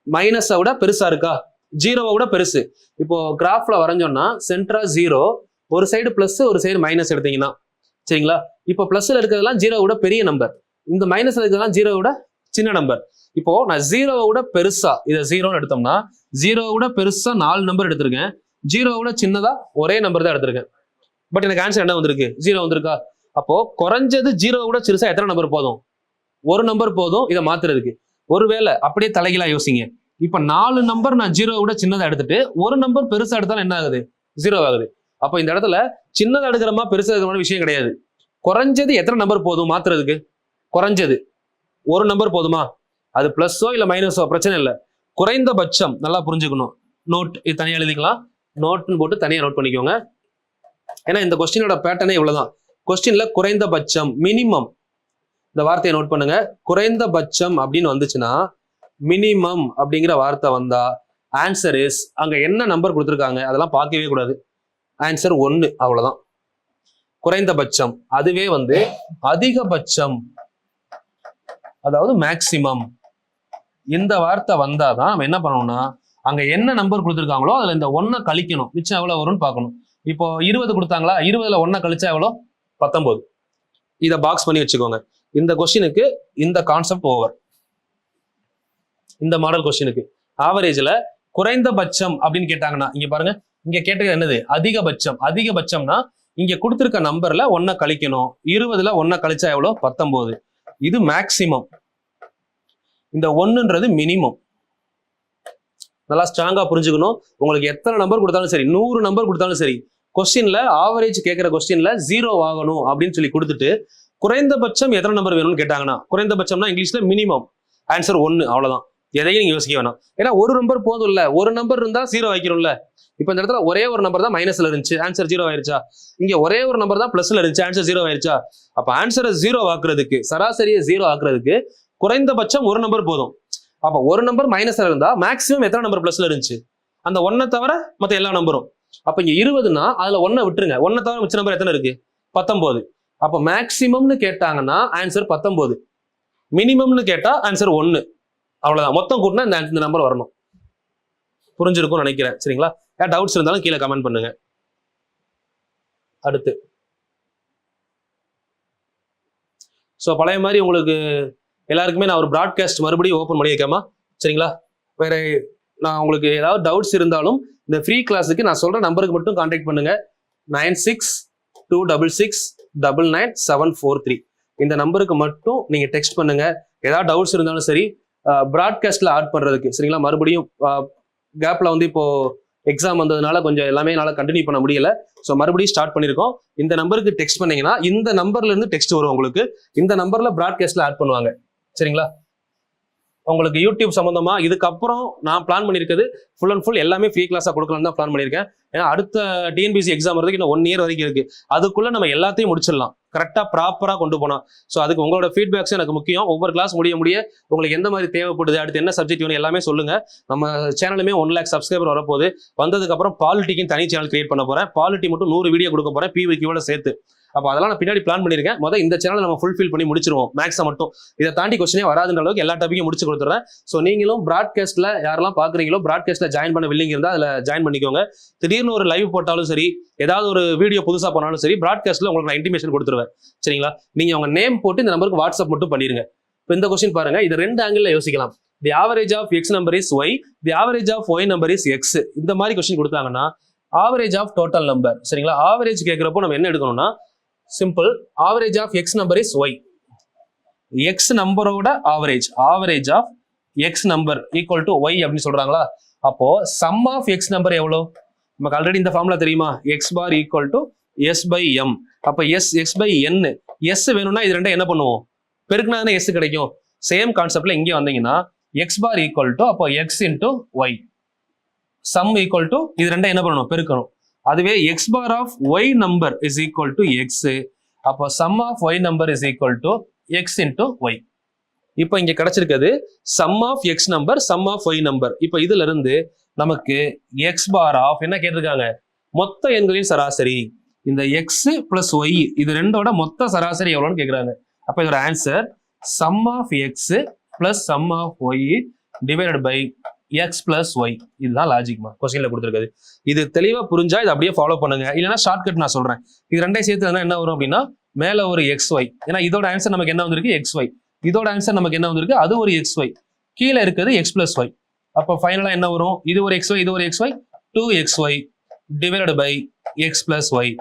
மைனஸை விட பெருசா இருக்கா? 0வை விட பெருசு. இப்போ கிராஃப்ல வரைஞ்சோம்னா சென்டரா 0, ஒரு சைடு பிளஸ் ஒரு சைடு மைனஸ் எடுத்தீங்கன்னா, சரிங்களா? இப்போ பிளஸ்ல இருக்கிறதெல்லாம் 0வை விட பெரிய நம்பர், இந்த மைனஸ்ல இருக்கிறதெல்லாம் 0வை விட சின்ன நம்பர். இப்போ நான் 0வை விட பெருசா இதை 0ன்னு எடுத்தோம்னா 0வை விட பெருசா 4 நம்பர் எடுத்திருக்கேன். 0வை விட சின்னதா ஒரே நம்பர் தான் எடுத்திருக்கேன். பட் எனக்கு ஆன்சர் என்ன வந்திருக்கு? 0 வந்திருக்கா? அப்போ குறைஞ்சது 0 விட சிறுசா எத்தனை நம்பர் போதும்? ஒரு நம்பர் போதும் இதை மாத்துறதுக்கு. ஒருவேளை அப்படியே தலைகீழா யோசிங்க. இப்ப 4 நம்பர் நான் 0 விட சின்னதா எடுத்துட்டு ஒரு நம்பர் பெருசா எடுத்தாலும் என்ன ஆகுது? 0 ஆகுது. அப்ப இந்த இடத்துல சின்னதா எடுக்கிறமா பெருசா எடுக்கிற விஷயம் கிடையாது. குறைஞ்சது எத்தனை நம்பர் போதும் மாத்துறதுக்கு? குறைஞ்சது ஒரு நம்பர் போதுமா? அது பிளஸோ இல்ல மைனஸோ பிரச்சனை இல்லை. குறைந்தபட்சம் நல்லா புரிஞ்சுக்கணும். நோட் இது தனியா எழுதிக்கலாம். நோட்னு போட்டு தனியா நோட் பண்ணிக்கோங்க. ஏன்னா இந்த கொஸ்டினோட பேட்டர்னே இவ்வளவுதான். கொஸ்டின்ல குறைந்தபட்சம் மினிமம் இந்த வார்த்தையை நோட் பண்ணுங்க. குறைந்தபட்சம் அப்படின்னு வந்துச்சுன்னா மினிமம் அப்படிங்கிற வார்த்தை வந்தா ஆன்சர் இஸ், அங்க என்ன நம்பர் கொடுத்துருக்காங்க அதெல்லாம் பார்க்கவே கூடாது. ஆன்சர் 1 அவ்வளவுதான். குறைந்தபட்சம். அதுவே அதிகபட்சம் அதாவது மேக்சிமம் இந்த வார்த்தை வந்தாதான் நம்ம என்ன பண்ணணும்னா அங்க என்ன நம்பர் கொடுத்துருக்காங்களோ அதுல இந்த 1 கழிக்கணும். மிச்சம் எவ்வளவு வரும்னு பார்க்கணும். இப்போ 20 கொடுத்தாங்களா, 20ல 1 கழிச்சா எவ்வளோ? 19. இதை பாக்ஸ் பண்ணி வச்சுக்கோங்க. இந்த கொஸ்டினுக்கு இந்த கான்செப்ட் ஓவர். இந்த மாடல் கொஸ்டினுக்கு ஆவரேஜ்ல குறைந்தபட்சம் அப்படின்னு கேட்டாங்கன்னா இங்க பாருங்க, இங்க கேட்டது என்னது? அதிகபட்சம். அதிகபட்சம்னா இங்க கொடுத்துருக்க நம்பர்ல 1 கழிக்கணும். 20ல 1 கழிச்சா எவ்வளோ? 19. இது மேக்சிமம். இந்த 1ன்றது மினிமம். நல்லா ஸ்ட்ராங்கா புரிஞ்சுக்கணும். உங்களுக்கு எத்தனை நம்பர் கொடுத்தாலும் சரி, 100 நம்பர் கொடுத்தாலும் சரி, கொஸ்டின்ல ஆவரேஜ் கேட்கிற கொஸ்டின்ல 0 ஆகணும் அப்படின்னு சொல்லி கொடுத்துட்டு குறைந்தபட்சம் எத்தனை நம்பர் வேணும்னு கேட்டாங்கன்னா, குறைந்தபட்சம்னா இங்கிலீஷ்ல மினிமம், ஆன்சர் 1 அவ்வளவுதான். எதையும் நீங்க யோசிக்க வேணாம். ஏன்னா ஒரு நம்பர் போதும் இல்ல, ஒரு நம்பர் இருந்தா 0 வைக்கணும்ல. இப்ப இந்த இடத்துல ஒரே ஒரு நம்பர் தான் மைனஸ்ல இருந்துச்சு, ஆன்சர் 0 ஆயிருச்சா? இங்க ஒரே ஒரு நம்பர் தான் பிளஸ்ல இருந்துச்சு, ஆன்சர் 0 ஆயிருச்சா? அப்ப ஆன்சரை 0 ஆக்குறதுக்கு, சராசரியை 0 ஆக்குறதுக்கு குறைந்தபட்சம் ஒரு நம்பர் போதும். அப்ப ஒரு நம்பர் மைனஸ்ல இருந்தா மேக்ஸிமம் எத்தனை நம்பர் பிளஸ்ல இருந்துச்சு? அந்த 1 தவிர மத்த எல்லா நம்பரும். அப்ப இங்க 20னா அதுல 1 விட்டுருங்க. 1 தவிர மிச்ச நம்பர் எத்தனை இருக்கு? 19. அப்ப மேக்சிமம்னு கேட்டாங்கன்னா ஆன்சர் 19. மினிமம்னு கேட்டா ஆன்சர் 1. அவ்வளவுதான். மொத்தம் கூட்டினா இந்த நம்பர் வரணும். புரிஞ்சிருக்கும்னு நினைக்கிறேன். சரிங்களா? ஏன் டவுட்ஸ் இருந்தாலும் கீழே கமெண்ட் பண்ணுங்க. அடுத்து ஸோ பழைய மாதிரி உங்களுக்கு எல்லாருக்குமே நான் ஒரு ப்ராட்காஸ்ட் மறுபடியும் ஓப்பன் பண்ணி வைக்காமா? சரிங்களா? வேற நான் உங்களுக்கு ஏதாவது டவுட்ஸ் இருந்தாலும் இந்த ஃப்ரீ கிளாஸுக்கு நான் சொல்ற நம்பருக்கு மட்டும் கான்டாக்ட் பண்ணுங்க. 9626699743 இந்த நம்பருக்கு மட்டும் நீங்க டெக்ஸ்ட் பண்ணுங்க. ஏதாவது டவுட்ஸ் இருந்தாலும் சரி, ப்ராட்காஸ்ட்ல ஆட் பண்றதுக்கு. சரிங்களா? மறுபடியும் கேப்ல இப்போ எக்ஸாம் வந்ததுனால கொஞ்சம் எல்லாமே என்னால் கண்டினியூ பண்ண முடியல. ஸோ மறுபடியும் ஸ்டார்ட் பண்ணியிருக்கோம். இந்த நம்பருக்கு டெக்ஸ்ட் பண்ணீங்கன்னா இந்த நம்பர்ல இருந்து டெக்ஸ்ட் வரும் உங்களுக்கு. இந்த நம்பர்ல ப்ராட்காஸ்ட்ல ஆட் பண்ணுவாங்க. சரிங்களா? உங்களுக்கு யூடியூப் சம்பந்தமா இதுக்கப்புறம் நான் பிளான் பண்ணியிருக்கிறது ஃபுல் அண்ட் ஃபுல் எல்லாமே ஃப்ரீ கிளாஸாக கொடுக்கலாம்னு தான் பிளான் பண்ணியிருக்கேன். ஏன்னா அடுத்த டிஎன்பிசி எக்ஸாம் வரதுக்கு இன்னும் 1 இயர் வரைக்கும் இருக்கு. அதுக்குள்ள நம்ம எல்லாத்தையும் முடிச்சிடலாம், கரெக்டாக ப்ராப்பராக கொண்டு போனோம். ஸோ அதுக்கு உங்களோட ஃபீட்பேக்ஸ் எனக்கு முக்கியம். ஒவ்வொரு கிளாஸ் முடிய உங்களுக்கு எந்த மாதிரி தேவைப்படுது, அடுத்து என்ன சப்ஜெக்ட் வேணும் எல்லாமே சொல்லுங்க. நம்ம சேனலுமே 1 lakh சப்ஸ்கிரைபர் வரப்போகுது. வந்ததுக்கப்புறம் பாலிட்டிக்கும் தனி சேனல் கிரியேட் பண்ண போறேன். பாலிட்டி மட்டும் 100 வீடியோ கொடுக்க போறேன், பிவிக்யூவோட சேர்த்து. அப்போ அதெல்லாம் நான் பின்னாடி பிளான் பண்ணியிருக்கேன். முதல் இந்த சேனல் நம்ம ஃபுல்ஃபில் பண்ணி முடிச்சிருவோம். மேக்ஸை மட்டும் இதை தாண்டி கொஸ்டினே வராதுன்ற அளவுக்கு எல்லா டாப்பிக்கும் முடிச்சு கொடுத்துறேன். ஸோ நீங்களும் ப்ராட்காஸ்ட்ல யாரெல்லாம் பாக்குறீங்களோ ப்ராட்காஸ்ட்ல ஜாயின் பண்ண வில்லிங் இருந்தால் அதில் ஜாயின் பண்ணிக்கோங்க. திடீர்னு ஒரு லைவ் போட்டாலும் சரி, ஏதாவது ஒரு வீடியோ புதுசாக போனாலும் சரி, ப்ராட்காஸ்ட்ல உங்களுக்கு நான் இன்டிமேஷன் கொடுத்துருவேன். சரிங்களா? நீங்க உங்க நேம் போட்டு இந்த நம்பருக்கு வாட்ஸ்அப் மட்டும் பண்ணிருங்க. இப்போ இந்த கொஸ்டின் பாருங்க, இது 2 ஆங்கிள் யோசிக்கலாம். The average of X number is Y, the average of Y number is X. இந்த மாதிரி கொஸ்டின் கொடுத்தாங்கன்னா ஆவரேஜ் ஆஃப் டோட்டல் நம்பர். சரிங்களா? ஆவரேஜ் கேட்கிறப்போ நம்ம என்ன எடுக்கணும்னா simple, average of X number is Y. X நம்பரோட average, average of X number equal to Y அப்படின்னு சொல்றாங்களா? அப்போ சம் ஆஃப் எக்ஸ் நம்பர் எவ்வளோ? நமக்கு ஆல்ரெடி இந்த ஃபார்முலா தெரியுமா? X bar equal to S by M. அப்ப எக்ஸ் பை என். எஸ் வேணும்னா இது ரெண்டும் என்ன பண்ணுவோம்? பெருக்குனா தானே எஸ் கிடைக்கும். சேம் கான்செப்ட்ல இங்கே வந்தீங்கன்னா எக்ஸ் பார் ஈக்குவல் டு அப்போ X into Y. Sum equal to இது ரெண்டும் என்ன பண்ணணும்? பெருக்கணும். அதுவே X bar of Y number is equal to X. அப்போ sum of Y number is equal to X into Y. இப்போ இங்க கிடைச்சிருக்கிறது sum of X number, sum of Y number. இப்போ இதுல இருந்து நமக்கு எக்ஸ் பார் ஆஃப் என்ன கேட்டிருக்காங்க? மொத்த எண்களின் சராசரி. இந்த எக்ஸ் பிளஸ் ஒய் இது ரெண்டோட மொத்த சராசரி எவ்வளோன்னு கேட்குறாங்க. அப்போ இதோட answer sum of X plus sum of Y divided by X plus Y. இதுதான் லாஜிக்மா கொஸ்டின்ல கொடுத்துருக்காது. இது தெளிவா புரிஞ்சா இதை அப்படியே ஃபாலோ பண்ணுங்க. இல்லைன்னா ஷார்ட்கட் நான் சொல்றேன். இது ரெண்டையும் சேர்த்து என்ன வரும் அப்படின்னா மேல ஒரு எக்ஸ் ஒய். ஏன்னா இதோட ஆன்சர் நமக்கு என்ன வந்திருக்கு? X Y. இதோட ஆன்சர் நமக்கு என்ன வந்திருக்கு? அது ஒரு எக்ஸ் ஒய். கீழே இருக்கிறது எக்ஸ் பிளஸ் ஒய். அப்போ ஃபைனலா என்ன வரும்? இது ஒரு எக்ஸ் ஒய், இது ஒரு X Y, 2xy divided by X plus Y.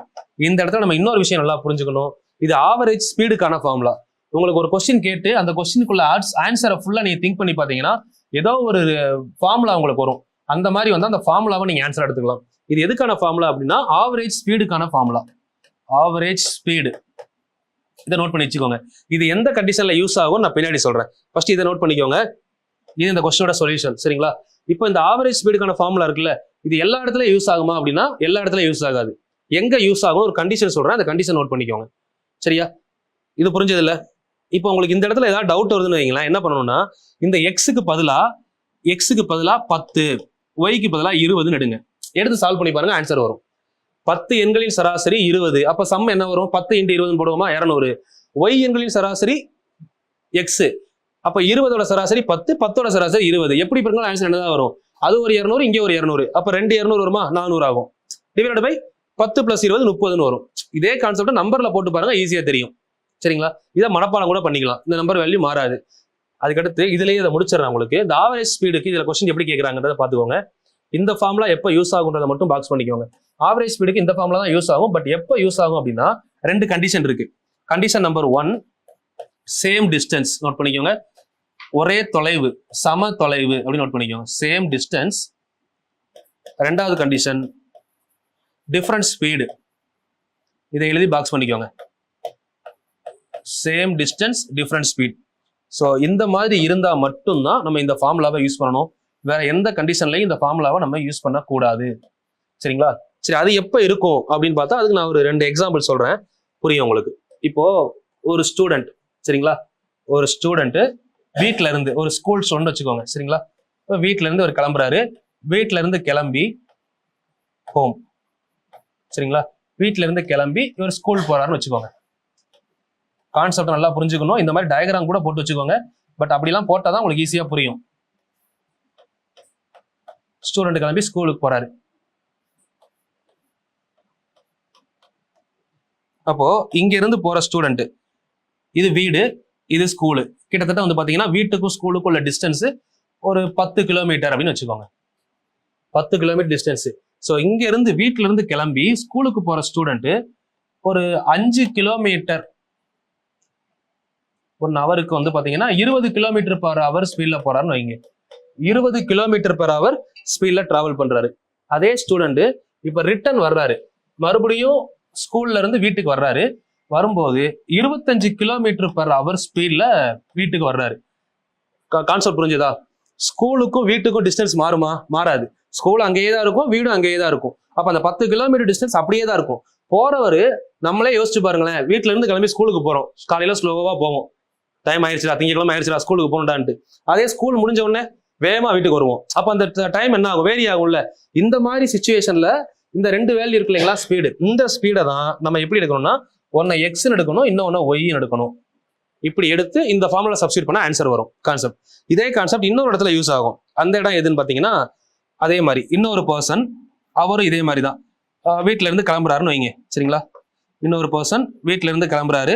இந்த இடத்துல நம்ம இன்னொரு விஷயம் நல்லா புரிஞ்சுக்கணும். இது ஆவரேஜ் ஸ்பீடுக்கான ஃபார்முலா. உங்களுக்கு ஒரு கொஸ்டின் கேட்டு அந்த கொஸ்டினுக்குள்ள ஆன்சரை ஃபுல்லா நீங்க திங்க் பண்ணி பாத்தீங்கன்னா ஏதோ ஒரு ஃபார்முலா உங்களுக்கு வரும். அந்த மாதிரி வந்து அந்த ஃபார்முலாவை நீங்க ஆன்சர் எடுத்துக்கலாம். இது எதுக்கான ஃபார்முலா அப்படின்னா ஆவரேஜ் ஸ்பீடுக்கான ஃபார்முலா. ஆவரேஜ் ஸ்பீடு இதை நோட் பண்ணி வச்சுக்கோங்க. இது எந்த கண்டிஷன்ல யூஸ் ஆகும் நான் பின்னாடி சொல்றேன். ஃபர்ஸ்ட் இதை நோட் பண்ணிக்கோங்க. இது இந்த கொஸ்டினோட சொல்யூஷன். சரிங்களா? இப்போ இந்த ஆவரேஜ் ஸ்பீடுக்கான ஃபார்முலா இருக்குல்ல, இது எல்லா இடத்துலயும் யூஸ் ஆகுமா அப்படின்னா எல்லா இடத்துலயும் யூஸ் ஆகாது. எங்க யூஸ் ஆகும் ஒரு கண்டிஷன் சொல்றேன், அந்த கண்டிஷன் நோட் பண்ணிக்கோங்க. சரியா? இது புரிஞ்சது இல்ல? இப்போ உங்களுக்கு இந்த இடத்துல ஏதாவது டவுட் வருதுன்னு வைங்களேன், என்ன பண்ணணும்னா இந்த எக்ஸுக்கு பதிலா 10, ஒய்க்கு பதிலா 20 எடுங்க. எடுத்து சால்வ் பண்ணி பாருங்க, ஆன்சர் வரும். 10 எண்களின் சராசரி 20. அப்ப சம் என்ன வரும்? 10 × 20 போடுவோமா? 200. ஒய் எண்களின் சராசரி எக்ஸ். அப்ப 20ஓட சராசரி 10, 10ஓட சராசரி 20. எப்படி பாருங்க ஆன்சர் என்னதான் வரும்? அது ஒரு 200, இங்கே ஒரு 200. அப்ப 200 வருமா? 400 ஆகும். டிவைட் பை 10 + 20 30 வரும். இதே கான்செப்ட் நம்பர்ல போட்டு பாருங்க, ஈஸியா தெரியும். சரிங்களா? இதை மனப்பாடம் கூட பண்ணிக்கலாம், இந்த நம்பர் வேல்யூ மாறாது. அதுக்கடுத்து இதுலயே இதை முடிச்சிடறேன் உங்களுக்கு. இந்த ஆவரேஜ் ஸ்பீடுக்கு இதுல கொஸ்டின் எப்படி கேட்கறாங்கன்றத பாத்துக்கோங்க. இந்த ஃபார்முலா எப்போ யூஸ் ஆகுன்றதை மட்டும் பாக்ஸ் பண்ணிக்கோங்க. ஆவரேஜ் ஸ்பீடுக்கு இந்த ஃபார்முலா தான் யூஸ் ஆகும். பட் எப்போ யூஸ் ஆகும் அப்படின்னா 2 கண்டிஷன் இருக்கு. Condition number 1 same distance note பண்ணிக்கோங்க. ஒரே தொலைவு, சம தொலைவு அப்படின்னு நோட் பண்ணிக்கோங்க. Same distance. ரெண்டாவது கண்டிஷன் டிஃபரண்ட் ஸ்பீடு. இதை எழுதி பாக்ஸ் பண்ணிக்கோங்க. Same distance different speed. So இந்த மாதிரி இருந்தா மட்டும்தான் நம்ம இந்த ஃபார்முலாவை யூஸ் பண்ணணும். வேற எந்த கண்டிஷன்லையும் இந்த ஃபார்முலாவை நம்ம யூஸ் பண்ணக்கூடாது. சரிங்களா? சரி, அது எப்போ இருக்கும் அப்படின்னு பார்த்தா அதுக்கு நான் ஒரு 2 எக்ஸாம்பிள் சொல்றேன், புரியும் உங்களுக்கு. இப்போ ஒரு ஸ்டூடெண்ட், சரிங்களா, ஒரு ஸ்டூடெண்ட் வீட்டில இருந்து, ஒரு ஸ்கூல் ஸ்டூடெண்ட் வச்சுக்கோங்க. சரிங்களா? இப்போ வீட்டில இருந்து ஒரு கிளம்புறாரு. வீட்டில இருந்து கிளம்பி ஹோம். சரிங்களா? வீட்டில இருந்து கிளம்பி ஒரு ஸ்கூல் போறாருன்னு வச்சுக்கோங்க. கான்செப்ட் நல்லா புரிஞ்சுக்கணும். இந்த மாதிரி டயக்ராம் கூட போட்டு வச்சுக்கோங்க. பட் அப்படிலாம் போட்டாதான் உங்களுக்கு ஈஸியா புரியும். ஸ்டூடெண்ட் கிளம்பி ஸ்கூலுக்கு போறாரு. அப்போ இங்க இருந்து போற ஸ்டூடெண்ட், இது வீடு, இது ஸ்கூலு. கிட்டத்தட்ட வந்து பாத்தீங்கன்னா வீட்டுக்கும் ஸ்கூலுக்கும் உள்ள டிஸ்டன்ஸ் ஒரு 10 கிலோமீட்டர் அப்படின்னு வச்சுக்கோங்க. 10 கிலோமீட்டர் டிஸ்டன்ஸ். ஸோ இங்க இருந்து வீட்டுல இருந்து கிளம்பி ஸ்கூலுக்கு போற ஸ்டூடெண்ட் ஒரு 5 கிலோமீட்டர், 1 ஹவருக்கு வந்து பாத்தீங்கன்னா 20 km/h ஸ்பீட்ல போறாருன்னு வைங்க. 20 km/h ஸ்பீட்ல டிராவல் பண்றாரு. அதே ஸ்டூடெண்ட் இப்ப ரிட்டர்ன் வர்றாரு, மறுபடியும் ஸ்கூல்ல இருந்து வீட்டுக்கு வர்றாரு. வரும்போது 25 km/h ஸ்பீட்ல வீட்டுக்கு வர்றாரு. கான்செப்ட் புரிஞ்சுதா? ஸ்கூலுக்கும் வீட்டுக்கும் டிஸ்டன்ஸ் மாறுமா? மாறாது. ஸ்கூல் அங்கேயே தான் இருக்கும், வீடும் அங்கேயே தான் இருக்கும். அப்ப அந்த 10 கிலோமீட்டர் டிஸ்டன்ஸ் அப்படியே தான் இருக்கும். போறவரு நம்மளே யோசிச்சு பாருங்களேன், வீட்டுல இருந்து கிளம்பி ஸ்கூலுக்கு போறோம், காலையில ஸ்லோவா போவோம், டைம் ஆயிடுச்சுடா, திங்கக்கிழமை ஆயிடுச்சுடா, ஸ்கூலுக்கு போகணும்டான்ட்டு. அதே ஸ்கூல் முடிஞ்ச உடனே வேகமா வீட்டுக்கு வருவோம். அப்ப அந்த டைம் என்ன ஆகும்? வேரி ஆகும்ல. இந்த மாதிரி சிச்சுவேஷன்ல இந்த 2 வேல்யூ இருக்கு இல்லைங்களா, ஸ்பீடு. இந்த ஸ்பீடை தான் நம்ம எப்படி எடுக்கணும்னா, ஒன்னை எக்ஸ்ன்னு எடுக்கணும், இன்னொன்னு ஒய்ன்னு எடுக்கணும். இப்படி எடுத்து இந்த ஃபார்முலா சப்ஸ்டிட் பண்ணா ஆன்சர் வரும். கான்செப்ட் இதே கான்செப்ட் இன்னொரு இடத்துல யூஸ் ஆகும். அந்த இடம் எதுன்னு பாத்தீங்கன்னா, அதே மாதிரி இன்னொரு பர்சன், அவரும் இதே மாதிரி தான் வீட்டுல இருந்து கிளம்புறாருன்னு வைங்க. சரிங்களா? இன்னொரு பர்சன் வீட்டுல இருந்து கிளம்புறாரு.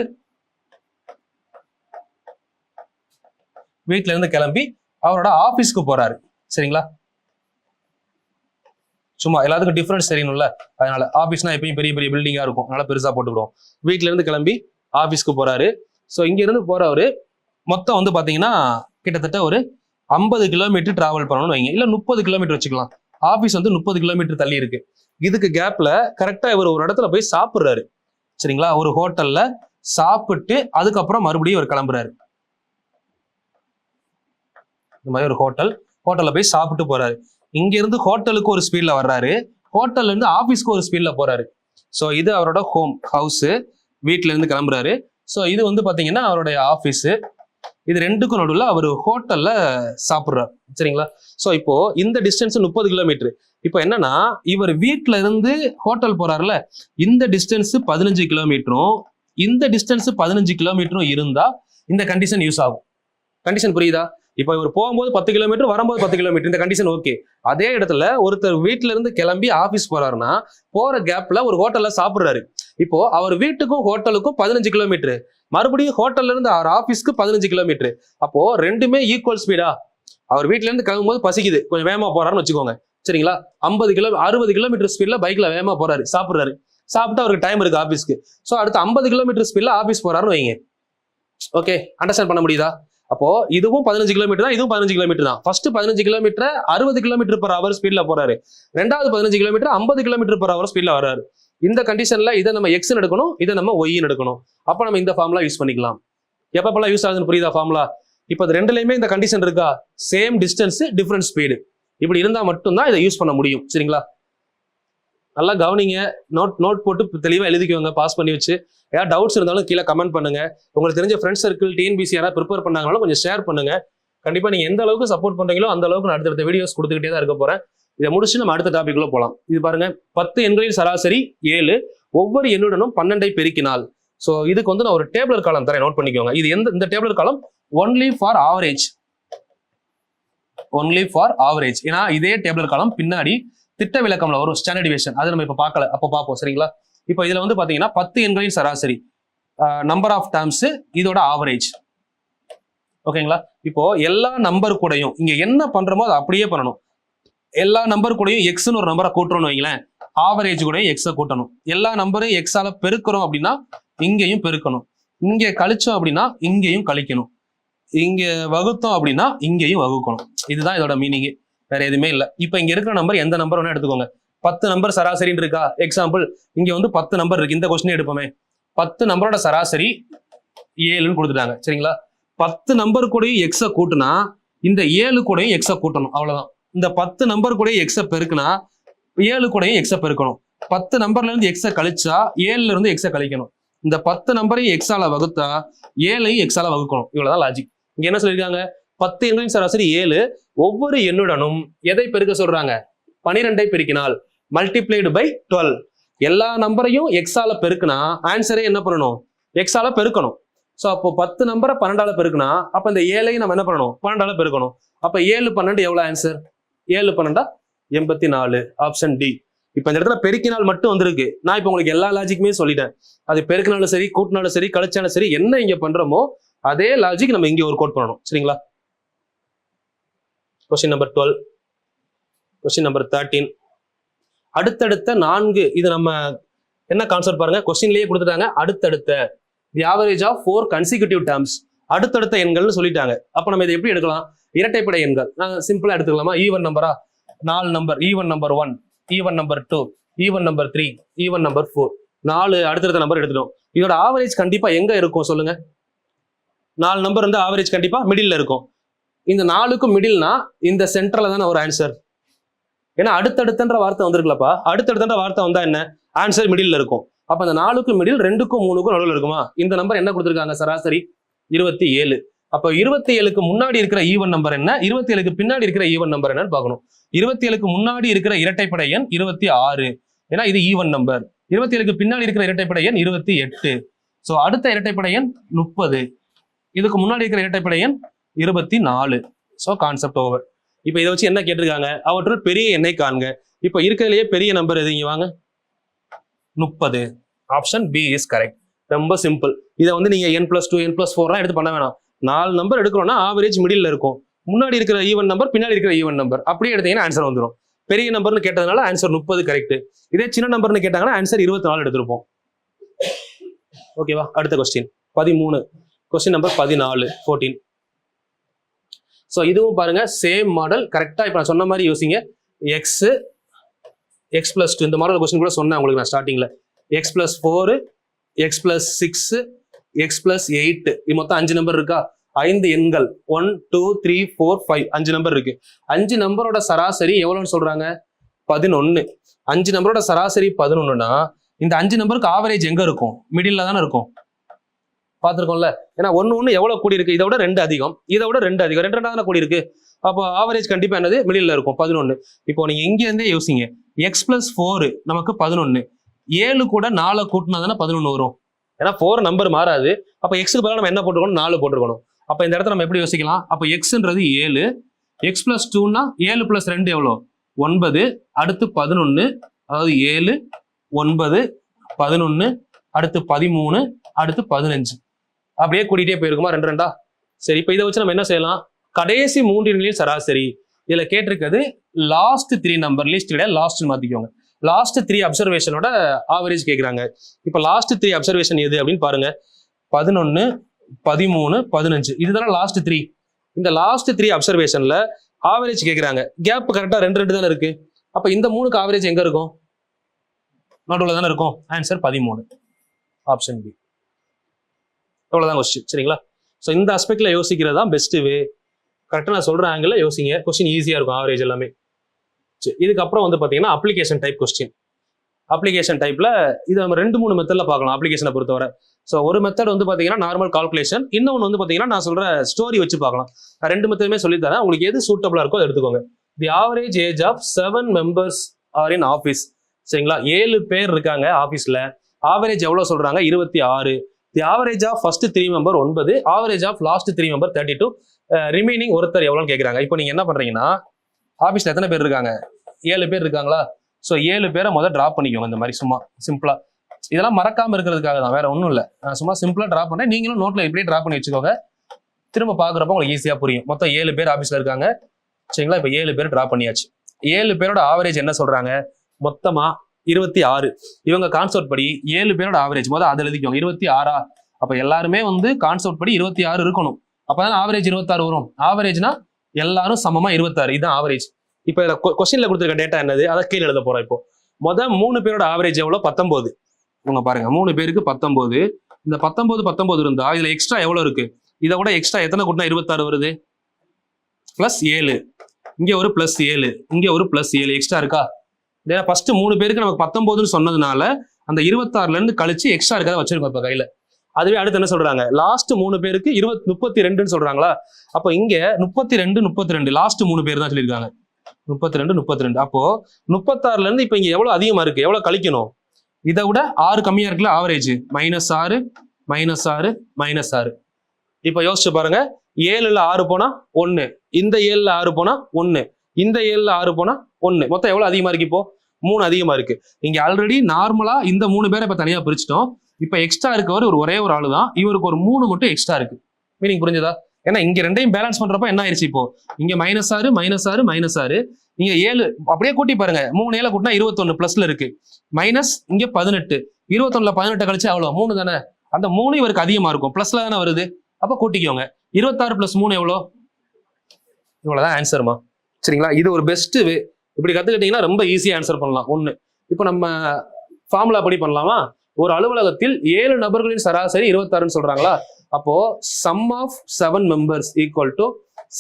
வீட்டுல இருந்து கிளம்பி அவரோட ஆபீஸ்க்கு போறாரு. சரிங்களா? சும்மா எல்லாத்துக்கும் டிஃபரன்ஸ் தெரியணும்ல, அதனால ஆபீஸ்னா எப்பயும் பெரிய பெரிய பில்டிங்கா இருக்கும், அதனால பெருசா போட்டுக்கிறோம். வீட்டுல இருந்து கிளம்பி ஆபீஸ்க்கு போறாரு. ஸோ இங்க இருந்து போறவரு மொத்தம் வந்து பாத்தீங்கன்னா கிட்டத்தட்ட ஒரு 50 கிலோமீட்டர் டிராவல் பண்ணணும்னு வைங்க, இல்ல 30 கிலோமீட்டர் வச்சுக்கலாம். ஆபீஸ் வந்து 30 கிலோமீட்டர் தள்ளி இருக்கு. இதுக்கு கேப்ல கரெக்டா இவர் ஒரு இடத்துல போய் சாப்பிடுறாரு. சரிங்களா? ஒரு ஹோட்டல்ல சாப்பிட்டு அதுக்கப்புறம் மறுபடியும் இவர் கிளம்புறாரு. இந்த மாதிரி ஒரு ஹோட்டல்ல போய் சாப்பிட்டு போறாரு. இங்க இருந்து ஹோட்டலுக்கு ஒரு ஸ்பீட்ல வர்றாரு, ஹோட்டல்ல இருந்து ஆபீஸ்க்கு ஒரு ஸ்பீட்ல போறாரு. ஸோ இது அவரோட ஹவுஸ், வீட்டுல இருந்து கிளம்புறாரு. ஸோ இது வந்து பாத்தீங்கன்னா அவருடைய ஆபீஸ். இது 2க்கும் நடுவில் அவர் ஹோட்டல்ல சாப்பிட்றாரு. சரிங்களா? ஸோ இப்போ இந்த டிஸ்டன்ஸ் 30 கிலோமீட்டர். இப்போ என்னன்னா, இவர் வீட்டுல இருந்து ஹோட்டல் போறாருல, இந்த டிஸ்டன்ஸ் 15 கிலோமீட்டரும் இந்த டிஸ்டன்ஸ் 15 கிலோமீட்டரும் இருந்தா இந்த கண்டிஷன் யூஸ் ஆகும். கண்டிஷன் புரியுதா? இப்போ இவர் போகும்போது 10 கிலோமீட்டர், வரும்போது 10 கிலோமீட்டர், இந்த கண்டிஷன் ஓகே. அதே இடத்துல ஒருத்தர் வீட்டுல இருந்து கிளம்பி ஆபீஸ் போறாருன்னா போற கேப்ல ஒரு ஹோட்டல்ல சாப்பிடுறாரு. இப்போ அவர் வீட்டுக்கும் ஹோட்டலுக்கும் 15 கிலோமீட்டர், மறுபடியும் ஹோட்டல்ல இருந்து அவர் ஆபீஸ்க்கு 15 கிலோமீட்டர். அப்போ ரெண்டுமே ஈக்குவல் ஸ்பீடா? அவர் வீட்டுல இருந்து கிளம்பும்போது பசிக்குது, கொஞ்சம் வேகமா போறாருன்னு வச்சுக்கோங்க. சரிங்களா? 60 கிலோமீட்டர் ஸ்பீட்ல பைக்ல வேகமா போறாரு, சாப்பிடுறாரு. சாப்பிட்டு அவருக்கு டைம் இருக்கு ஆஃபீஸ்க்கு. ஸோ அடுத்து 50 கிலோமீட்டர் ஸ்பீட்ல ஆஃபீஸ் போறாருன்னு வைங்க. ஓகே, அண்டர்ஸ்டாண்ட் பண்ண முடியுதா? அப்போ இதுவும் 15 கிலோமீட்டர் தான், இதுவும் 15 கிலோமீட்டர் தான். First 15 kilometre 60 kilometre per hour ஸ்பீட்ல போறாரு. ரெண்டாவது 15 கிலோமீட்டர் 50 கிலோமீட்டர் per hour ஸ்பீட்ல வராரு. இந்த கண்டிஷன்ல இதை நம்ம எக்ஸ் எடுக்கணும், இதை நம்ம ஒய்ன்னு எடுக்கணும். அப்போ நம்ம இந்த ஃபார்முலா யூஸ் பண்ணிக்கலாம். எப்பப்பெல்லாம் யூஸ் ஆகுதுன்னு புரியுதா ஃபார்முலா? இப்போ இது ரெண்டுலையுமே இந்த கண்டிஷன் இருக்கா? சேம் டிஸ்டன்ஸ் டிஃபரண்ட் ஸ்பீடு, இப்படி இருந்தா மட்டும்தான் இதை யூஸ் பண்ண முடியும். சரிங்களா? நல்லா கவனிங்க, நோட் போட்டு தெளிவா எழுதிக்கோங்க, பாஸ் பண்ணி வச்சு. ஏதாவது டவுட்ஸ் இருந்தாலும் கீழே கமெண்ட் பண்ணுங்க. உங்களுக்கு தெரிஞ்ச ஃப்ரெண்ட்ஸ் சர்க்கிள் டிஎன்பிசி யாராவது ப்ரிப்பேர் பண்ணாங்கனாலும் கொஞ்சம் ஷேர் பண்ணுங்க. கண்டிப்பா நீங்க எந்த அளவுக்கு சப்போர்ட் பண்றீங்களோ அந்த அளவுக்கு நான் அடுத்தடுத்த வீடியோஸ் கொடுத்துக்கிட்டே தான் இருக்க போறேன். இதை முடிச்சு நம்ம அடுத்த டாபிக்ல போகலாம். இது பாருங்க, 10 எண்களின் சராசரி 7, ஒவ்வொரு எண்ணுடனும் 12 பெருக்கினால். ஸோ இதுக்கு வந்து நான் ஒரு டேபிளர் காலம் தரேன், நோட் பண்ணிக்கோங்க. இது இந்த டேபிளர் காலம் only for average, only for average. ஏன்னா இதே டேபிளர் காலம் பின்னாடி திட்ட விளக்கம்ல வரும், ஸ்டாண்டர்ட் டிவியேஷன். அது நம்ம இப்ப பார்க்கல, அப்போ பார்ப்போம். சரிங்களா? இப்போ இதுல வந்து பாத்தீங்கன்னா 10 எண்களின் சராசரி, நம்பர் ஆஃப் டேர்ம்ஸ், இதோட ஆவரேஜ். ஓகேங்களா? இப்போ எல்லா நம்பர் கூடயும் இங்க என்ன பண்றோமோ அதை அப்படியே பண்ணணும். எல்லா நம்பர் கூடயும் எக்ஸ்னு ஒரு நம்பரை கூட்டுறோம்னு வைங்களேன், ஆவரேஜ் கூட எக்ஸை கூட்டணும். எல்லா நம்பரும் எக்ஸால பெருக்கிறோம் அப்படின்னா இங்கேயும் பெருக்கணும், இங்க கழிச்சோம் அப்படின்னா இங்கேயும் கழிக்கணும், இங்க வகுத்தோம் அப்படின்னா இங்கேயும் வகுக்கணும். இதுதான் இதோட மீனிங், வேற எதுவுமே இல்லை. இப்போ இங்க இருக்கிற நம்பர் எந்த நம்பர் வேணா எடுத்துக்கோங்க. 10 நம்பர் சராசரின்னு இருக்கா? எக்ஸாம்பிள் இங்க வந்து 10 நம்பர் இருக்கு. இந்த கொஸ்டின் எடுப்போமே, 10 நம்பரோட சராசரி 7ன்னு கொடுத்துட்டாங்க. சரிங்களா? 10 நம்பர் கூடயும் எக்ஸை கூட்டுனா இந்த 7 கூடயும் எக்ஸை கூட்டணும், அவ்வளவுதான். இந்த 10 நம்பர் கூடயும் எக்ஸை பெருக்குனா 7 கூடயும் எக்ஸை பெருக்கணும். 10 நம்பர்ல இருந்து எக்ஸை கழிச்சா 7ல இருந்து எக்ஸை கழிக்கணும். இந்த 10 நம்பரையும் எக்ஸால வகுத்தா 7ஐயும் எக்ஸால வகுக்கணும். இவ்வளவுதான் லாஜிக். இங்க என்ன சொல்லியிருக்காங்க? 10 எண்களின் சராசரி 7, ஒவ்வொரு எண்ணுடனும் எதை பெருக்க சொல்றாங்க? 12ஐ பெருக்கினால், மல்டிப்ளைடு பை 12. எல்லா நம்பரையும் எக்ஸால பெருக்குனா ஆன்சரே என்ன பண்ணணும்? எக்ஸால பெருக்கணும். ஸோ அப்போ 10 நம்பரை 12ஆல பெருக்குனா அப்ப இந்த 7ஐயும் நம்ம என்ன பண்ணணும்? 12ஆல பெருக்கணும். அப்ப 7 12 எவ்வளவு ஆன்சர்? 7 12 84, option D. இப்ப இந்த இடத்துல பெருக்கினால் மட்டும் வந்திருக்கு. நான் இப்ப உங்களுக்கு எல்லா லாஜிக்குமே சொல்லிட்டேன். அது பெருக்கினாலும் சரி, கூட்டினாலும் சரி, கழிச்சாலும் சரி, என்ன இங்க பண்றோமோ அதே லாஜிக் நம்ம இங்க ஒரு கோட் பண்ணணும். சரிங்களா? Question number 12, question number 13. அடுத்தடுத்த 4, இது நம்ம என்ன கான்செப்ட் பாருங்க, கொஸ்டின்லயே கொடுத்துட்டாங்க. அடுத்தடுத்த the average of 4 consecutive terms, அடுத்தடுத்த எண்கள்னு சொல்லிட்டாங்க. அப்ப நம்ம இதை எப்படி எடுக்கலாம்? இரட்டைப்படை எண்கள். நான் சிம்பிளா எடுத்துக்கலாமா? ஈவன் நம்பரா? 4 number, even number 1, even number 2, even number 3, even number 4, 4 அடுத்தடுத்த நம்பர் எடுத்துட்டோம். இதோட ஆவரேஜ் கண்டிப்பா எங்க இருக்கும் சொல்லுங்க? 4 நம்பர் வந்து ஆவரேஜ் கண்டிப்பா மிடில் இருக்கும். இந்த 4க்கும் மிடில்னா இந்த சென்டர்ல தானே ஒரு ஆன்சர். ஏன்னா அடுத்தடுத்தன்ற வார்த்தை வந்திருக்கலப்பா. அடுத்தடுத்த வார்த்தை வந்தா என்ன? ஆன்சர் மிடில் இருக்கும். அப்ப அந்த 4க்கும் மிடில், 2க்கும் 3க்கும் நடுவில் இருக்குமா? இந்த நம்பர் என்ன கொடுத்துருக்காங்க? சராசரி 27. அப்ப 27க்கு முன்னாடி இருக்கிற ஈவன் நம்பர் என்ன, 27க்கு பின்னாடி இருக்கிற ஈவன் நம்பர் என்னன்னு பார்க்கணும். 27க்கு முன்னாடி இருக்கிற இரட்டைப்படை எண் 26, ஏன்னா இது ஈவன் நம்பர். 27க்கு பின்னாடி இருக்கிற இரட்டைப்படை எண் 28. ஸோ அடுத்த இரட்டைப்படை எண் 30. இதுக்கு முன்னாடி இருக்கிற இரட்டைப்படை எண் 24. So concept over. இப்போ இதை வச்சு என்ன கேட்டிருக்காங்க? அவற்றுள் பெரிய எண்ணை காண்க. இப்போ இருக்கிறதுலயே பெரிய நம்பர் எது? இங்க வாங்க, 30. Option B is correct. ரொம்ப சிம்பிள். இதை வந்து நீங்க n+2, n+4 எடுத்து பண்ண வேணாம். 4 நம்பர் எடுக்கிறோம்னா ஆவரேஜ் மிடில் இருக்கும். முன்னாடி இருக்கிற ஈவன் நம்பர், பின்னாடி இருக்கிற ஈவன் நம்பர் அப்படியே எடுத்தீங்கன்னா ஆன்சர் வந்துடும். பெரிய நம்பர்னு கேட்டதுனால ஆன்சர் 30 கரெக்ட். இதே சின்ன நம்பர்னு கேட்டாங்கன்னா ஆன்சர் 24 எடுத்திருப்போம். ஓகேவா? அடுத்த கொஸ்டின் 13, கொஸ்டின் நம்பர் 14, 14. ஸோ இதுவும் பாருங்க சேம் மாடல். கரெக்டா இப்போ நான் சொன்ன மாதிரி யோசிங்க. x+2 இந்த மாடல் கொஸ்டின் கூட சொன்னேன் உங்களுக்கு நான் ஸ்டார்டிங்ல. x+4, x+6, x+8, இது மொத்தம் 5 நம்பர் இருக்கா? 5 எண்கள் 1 2 3 4 5 5 நம்பர் இருக்கு. 5 நம்பரோட சராசரி எவ்வளவுன்னு சொல்றாங்க? 11. 5 நம்பரோட சராசரி 11னா இந்த 5 நம்பருக்கு ஆவரேஜ் எங்க இருக்கும்? மிடில்ல தானே இருக்கும். பார்த்துருக்கோம்ல? ஏன்னா 1 எவ்வளவு கூடி இருக்கு? இதை விட 2 அதிகம், இதை விட 2 அதிகம், 2 தானே கூடி இருக்கு. அப்போ ஆவரேஜ் கண்டிப்பா என்னது? மிடில்ல இருக்கும், 11. இப்போ நீங்க இங்க இருந்தே யோசிங்க. x+4 நமக்கு 11, 7 கூட 4 கூட்டினா தானே 11 வரும். ஏன்னா 4 நம்பர் மாறாது. அப்ப எக்ஸுக்கு பதிலாக நம்ம என்ன போட்டுருக்கணும்? 4 போட்டுருக்கணும். அப்ப இந்த இடத்துல நம்ம எப்படி யோசிக்கலாம்? அப்ப எக்ஸ்ன்றது 7, x+2னா 7 + 2 எவ்வளோ? 9, அடுத்து 11, அதாவது 7 9 11, அடுத்து 13, அடுத்து 15, அப்படியே கூட்டிகிட்டே போயிருக்குமா? 2 2. சரி, இப்போ இதை வச்சு நம்ம என்ன செய்யலாம்? கடைசி 3 எண்களின் சராசரி. இதுல கேட்டிருக்கிறது லாஸ்ட் 3 நம்பர், லிஸ்ட் கிடையாது, லாஸ்ட் மாத்திக்கோங்க. லாஸ்ட் 3 அப்சர்வேஷனோட ஆவரேஜ் கேட்குறாங்க. இப்போ லாஸ்ட் 3 அப்சர்வேஷன் எது அப்படின்னு பாருங்க. 11, 13, 15 இதுதானே லாஸ்ட் 3. இந்த லாஸ்ட் 3 அப்சர்வேஷன்ல ஆவரேஜ் கேட்குறாங்க. கேப் கரெக்டாக 2 தானே இருக்கு. அப்போ இந்த 3க்கு ஆவரேஜ் எங்க இருக்கும்? நடுவில் தானே இருக்கும். Answer 13, option B. அவ்வளோதான் கொஸ்டின். சரிங்களா? ஸோ இந்த அஸ்பெக்ட்ல யோசிக்கிறது தான் பெஸ்ட் வே. கரெக்டாக நான் சொல்ற ஆங்கிள் யோசிங்க. கொஸ்டின் ஈஸியாக இருக்கும் ஆவரேஜ் எல்லாமே. சரி, இதுக்கப்புறம் வந்து பார்த்தீங்கன்னா அப்ளிகேஷன் டைப் கொஸ்டின். அப்ளிகேஷன் டைப்ல இது நம்ம 2-3 மெத்தட்ல பார்க்கலாம் அப்ளிகேஷனை பொறுத்தவரை. ஸோ ஒரு மெத்தட் வந்து பார்த்தீங்கன்னா நார்மல் கால்குலேஷன், இன்னொன்று வந்து பார்த்தீங்கன்னா நான் சொல்ற ஸ்டோரி வச்சு பார்க்கலாம். நான் 2 மெத்தடுமே சொல்லித்தரேன். உங்களுக்கு எது சூட்டபிளா இருக்கோ அதை எடுத்துக்கோங்க. The average age of 7 members are in office. சரிங்களா? 7 பேர் இருக்காங்க ஆஃபீஸ்ல. ஆவரேஜ் எவ்வளோ சொல்றாங்க? 26. The average of first 3 member 9, average of last 3 member 32, remaining ஒருத்தர் எவ்வளோன்னு கேட்குறாங்க. இப்போ நீங்க என்ன பண்றீங்கன்னா ஆஃபீஸ்ல எத்தனை பேர் இருக்காங்க? 7 பேர் இருக்காங்களா? ஸோ 7 பேரை முதல் ட்ராப் பண்ணிக்கோங்க. இந்த மாதிரி சும்மா சிம்பிளா. இதெல்லாம் மறக்காம இருக்கிறதுக்காக தான், வேற ஒன்றும் இல்லை. சும்மா சிம்பிளா ட்ராப் பண்ணேன். நீங்களும் நோட்ல இப்படியே ட்ராப் பண்ணி வச்சுக்கோங்க. திரும்ப பாக்குறப்ப உங்களுக்கு ஈஸியா புரியும். மொத்தம் 7 பேர் ஆஃபீஸ்ல இருக்காங்க. சரிங்களா? இப்போ 7 பேர் ட்ராப் பண்ணியாச்சு. 7 பேரோட ஆவரேஜ் என்ன சொல்றாங்க? மொத்தமா 26. இவங்க கான்செப்ட் படி 7 பேரோட ஆவரேஜ் முதல் அதை எழுதிக்கோங்க. 26. அப்ப எல்லாருமே வந்து கான்செப்ட் படி 26 இருக்கணும். அப்பதான் ஆவரேஜ் 26 வரும். ஆவரேஜ்னா எல்லாரும் சமமா 26. இதுதான் ஆவரேஜ். இப்போ கொஸ்டின்ல கொடுத்துருக்க டேட்டா என்னது? அதை கீழே எழுத போறோம். இப்போ மொதல் 3 பேரோட ஆவரேஜ் எவ்வளோ? 19. உங்க பாருங்க 3 பேருக்கு 19. இந்த 19 இருந்தா இதுல எக்ஸ்ட்ரா எவ்வளவு இருக்கு? இதை விட எக்ஸ்ட்ரா எத்தனை கூட்டினா 26 வருது? +7. இங்க ஒரு +7, இங்க ஒரு +7 எக்ஸ்ட்ரா இருக்கா? ஏன்னா ஃபர்ஸ்ட் 3 பேருக்கு நமக்கு 19ன்னு சொன்னதுனால அந்த 26ல இருந்து கழிச்சு எக்ஸ்ட்ரா இருக்கதை வச்சிருக்கோம் இப்ப கையில. அதுவே அடுத்து என்ன சொல்றாங்க? லாஸ்ட் 3 பேருக்கு 32ன்னு சொல்றாங்களா? அப்போ இங்க 32 லாஸ்ட் 3 பேர் தான் சொல்லியிருக்காங்க. 32. அப்போ 36ல இருந்து இப்ப இங்க எவ்வளவு அதிகமா இருக்கு? எவ்வளவு கழிக்கணும்? இதை விட 6 கம்மியா இருக்குல்ல ஆவரேஜ். -6, -6, -6. இப்ப யோசிச்சு பாருங்க. 7ல 6 போனா 1, இந்த 7ல 6 போனா 1, இந்த 7ல 6 போனா 1. மொத்தம் எவ்வளவு அதிகமா இருக்கு? இப்போ 3 அதிகமா இருக்கு. இங்க ஆல்ரெடி நார்மலா இந்த 3 பேரை இப்ப தனியா பிரிச்சிட்டோம். இப்ப எக்ஸ்ட்ரா இருக்கவர் ஒரே ஒரு ஆளு தான். இவருக்கு ஒரு 3 மட்டும் எக்ஸ்ட்ரா இருக்கு. மீனிங் புரிஞ்சதா? ஏன்னா இங்க ரெண்டையும் பேலன்ஸ் பண்றப்ப என்ன ஆயிடுச்சு? இப்போ இங்க -6, -6, -6, இங்க 7 அப்படியே கூட்டி பாருங்க. 3 7 கூட்டினா 21 பிளஸ்ல இருக்கு. மைனஸ் இங்க 18, 21ல 18 கழிச்சு அவ்வளவு 3 தானே. அந்த 3 இவருக்கு அதிகமா இருக்கும், பிளஸ்ல தானே வருது. அப்ப கூட்டிக்கோங்க. 26 + 3 எவ்வளோ? இவ்வளவுதான் ஆன்சர்மா. சரிங்களா? இது ஒரு பெஸ்ட் வே. இப்படி கத்துக்கிட்டீங்கன்னா ரொம்ப ஈஸியா ஆன்சர் பண்ணலாம். ஒண்ணு. இப்போ நம்ம ஃபார்முலா படி பண்ணலாமா? ஒரு அலுவலகத்தில் 7 நபர்களின் சராசரி 26ன்னு சொல்றாங்களா? அப்போ sum of 7 members equal to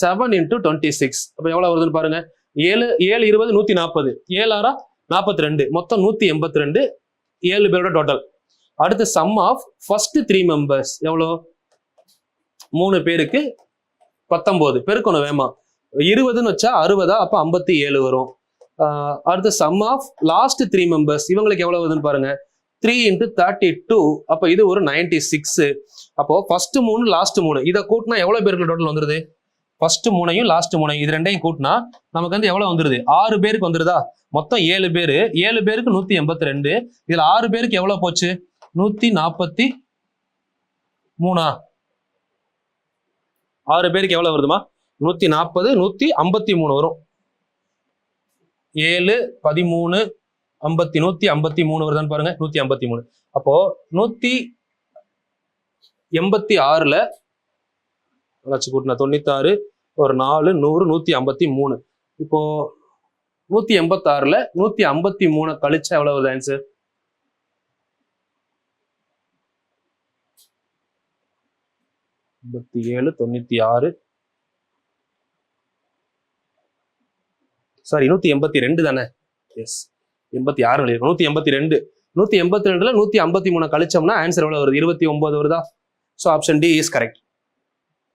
7 × 26. அப்ப எவ்வளவு வருதுன்னு பாருங்க. 7 7 20 140, 7 6 42, மொத்தம் 182. 7 பேரோட டோட்டல். அடுத்து சம் ஆஃப் ஃபர்ஸ்ட் 3 மெம்பர்ஸ் எவ்வளோ? 3 பேருக்கு 19 பெருக்கணும் வேமா. 20ன்னு வச்சா 60, அப்ப 57 வரும். அடுத்து சம் ஆஃப் லாஸ்ட் 3 மெம்பர்ஸ் இவங்களுக்கு எவ்வளவு வருதுன்னு பாருங்க. 3 × 32, அப்ப இது ஒரு 96. அப்போ ஃபர்ஸ்ட் 3 லாஸ்ட் 3 இதை கூட்டினா எவ்வளவு பேருக்கு டோட்டல் வந்துருது? ஃபர்ஸ்ட் 3ஐயும் லாஸ்ட் 3ஐயும் இது ரெண்டையும் கூட்டினா நமக்கு வந்து எவ்வளவு வந்துருது? 6 பேருக்கு வந்துருதா? மொத்தம் 7 பேரு. 7 பேருக்கு 182. இதுல 6 பேருக்கு எவ்வளவு போச்சு? 143. 6 பேருக்கு எவ்வளவு வருதுமா? 140, 153 வரும். 7, 13, 50, 153 வருதான்னு பாருங்க. 153. அப்போ 186ல கூட்டினா 96, ஒரு 4, 100, 153. இப்போ 186ல 153 கழிச்சா எவ்வளவு வருது ஆன்சர்? (87, 96) சாரி 182 தானே? எஸ், 86 எழுதிருக்கோம். 182. 182ல 153 கழிச்சோம்னா ஆன்சர் எவ்வளவு வருது? 29 வருதா? So option D is correct.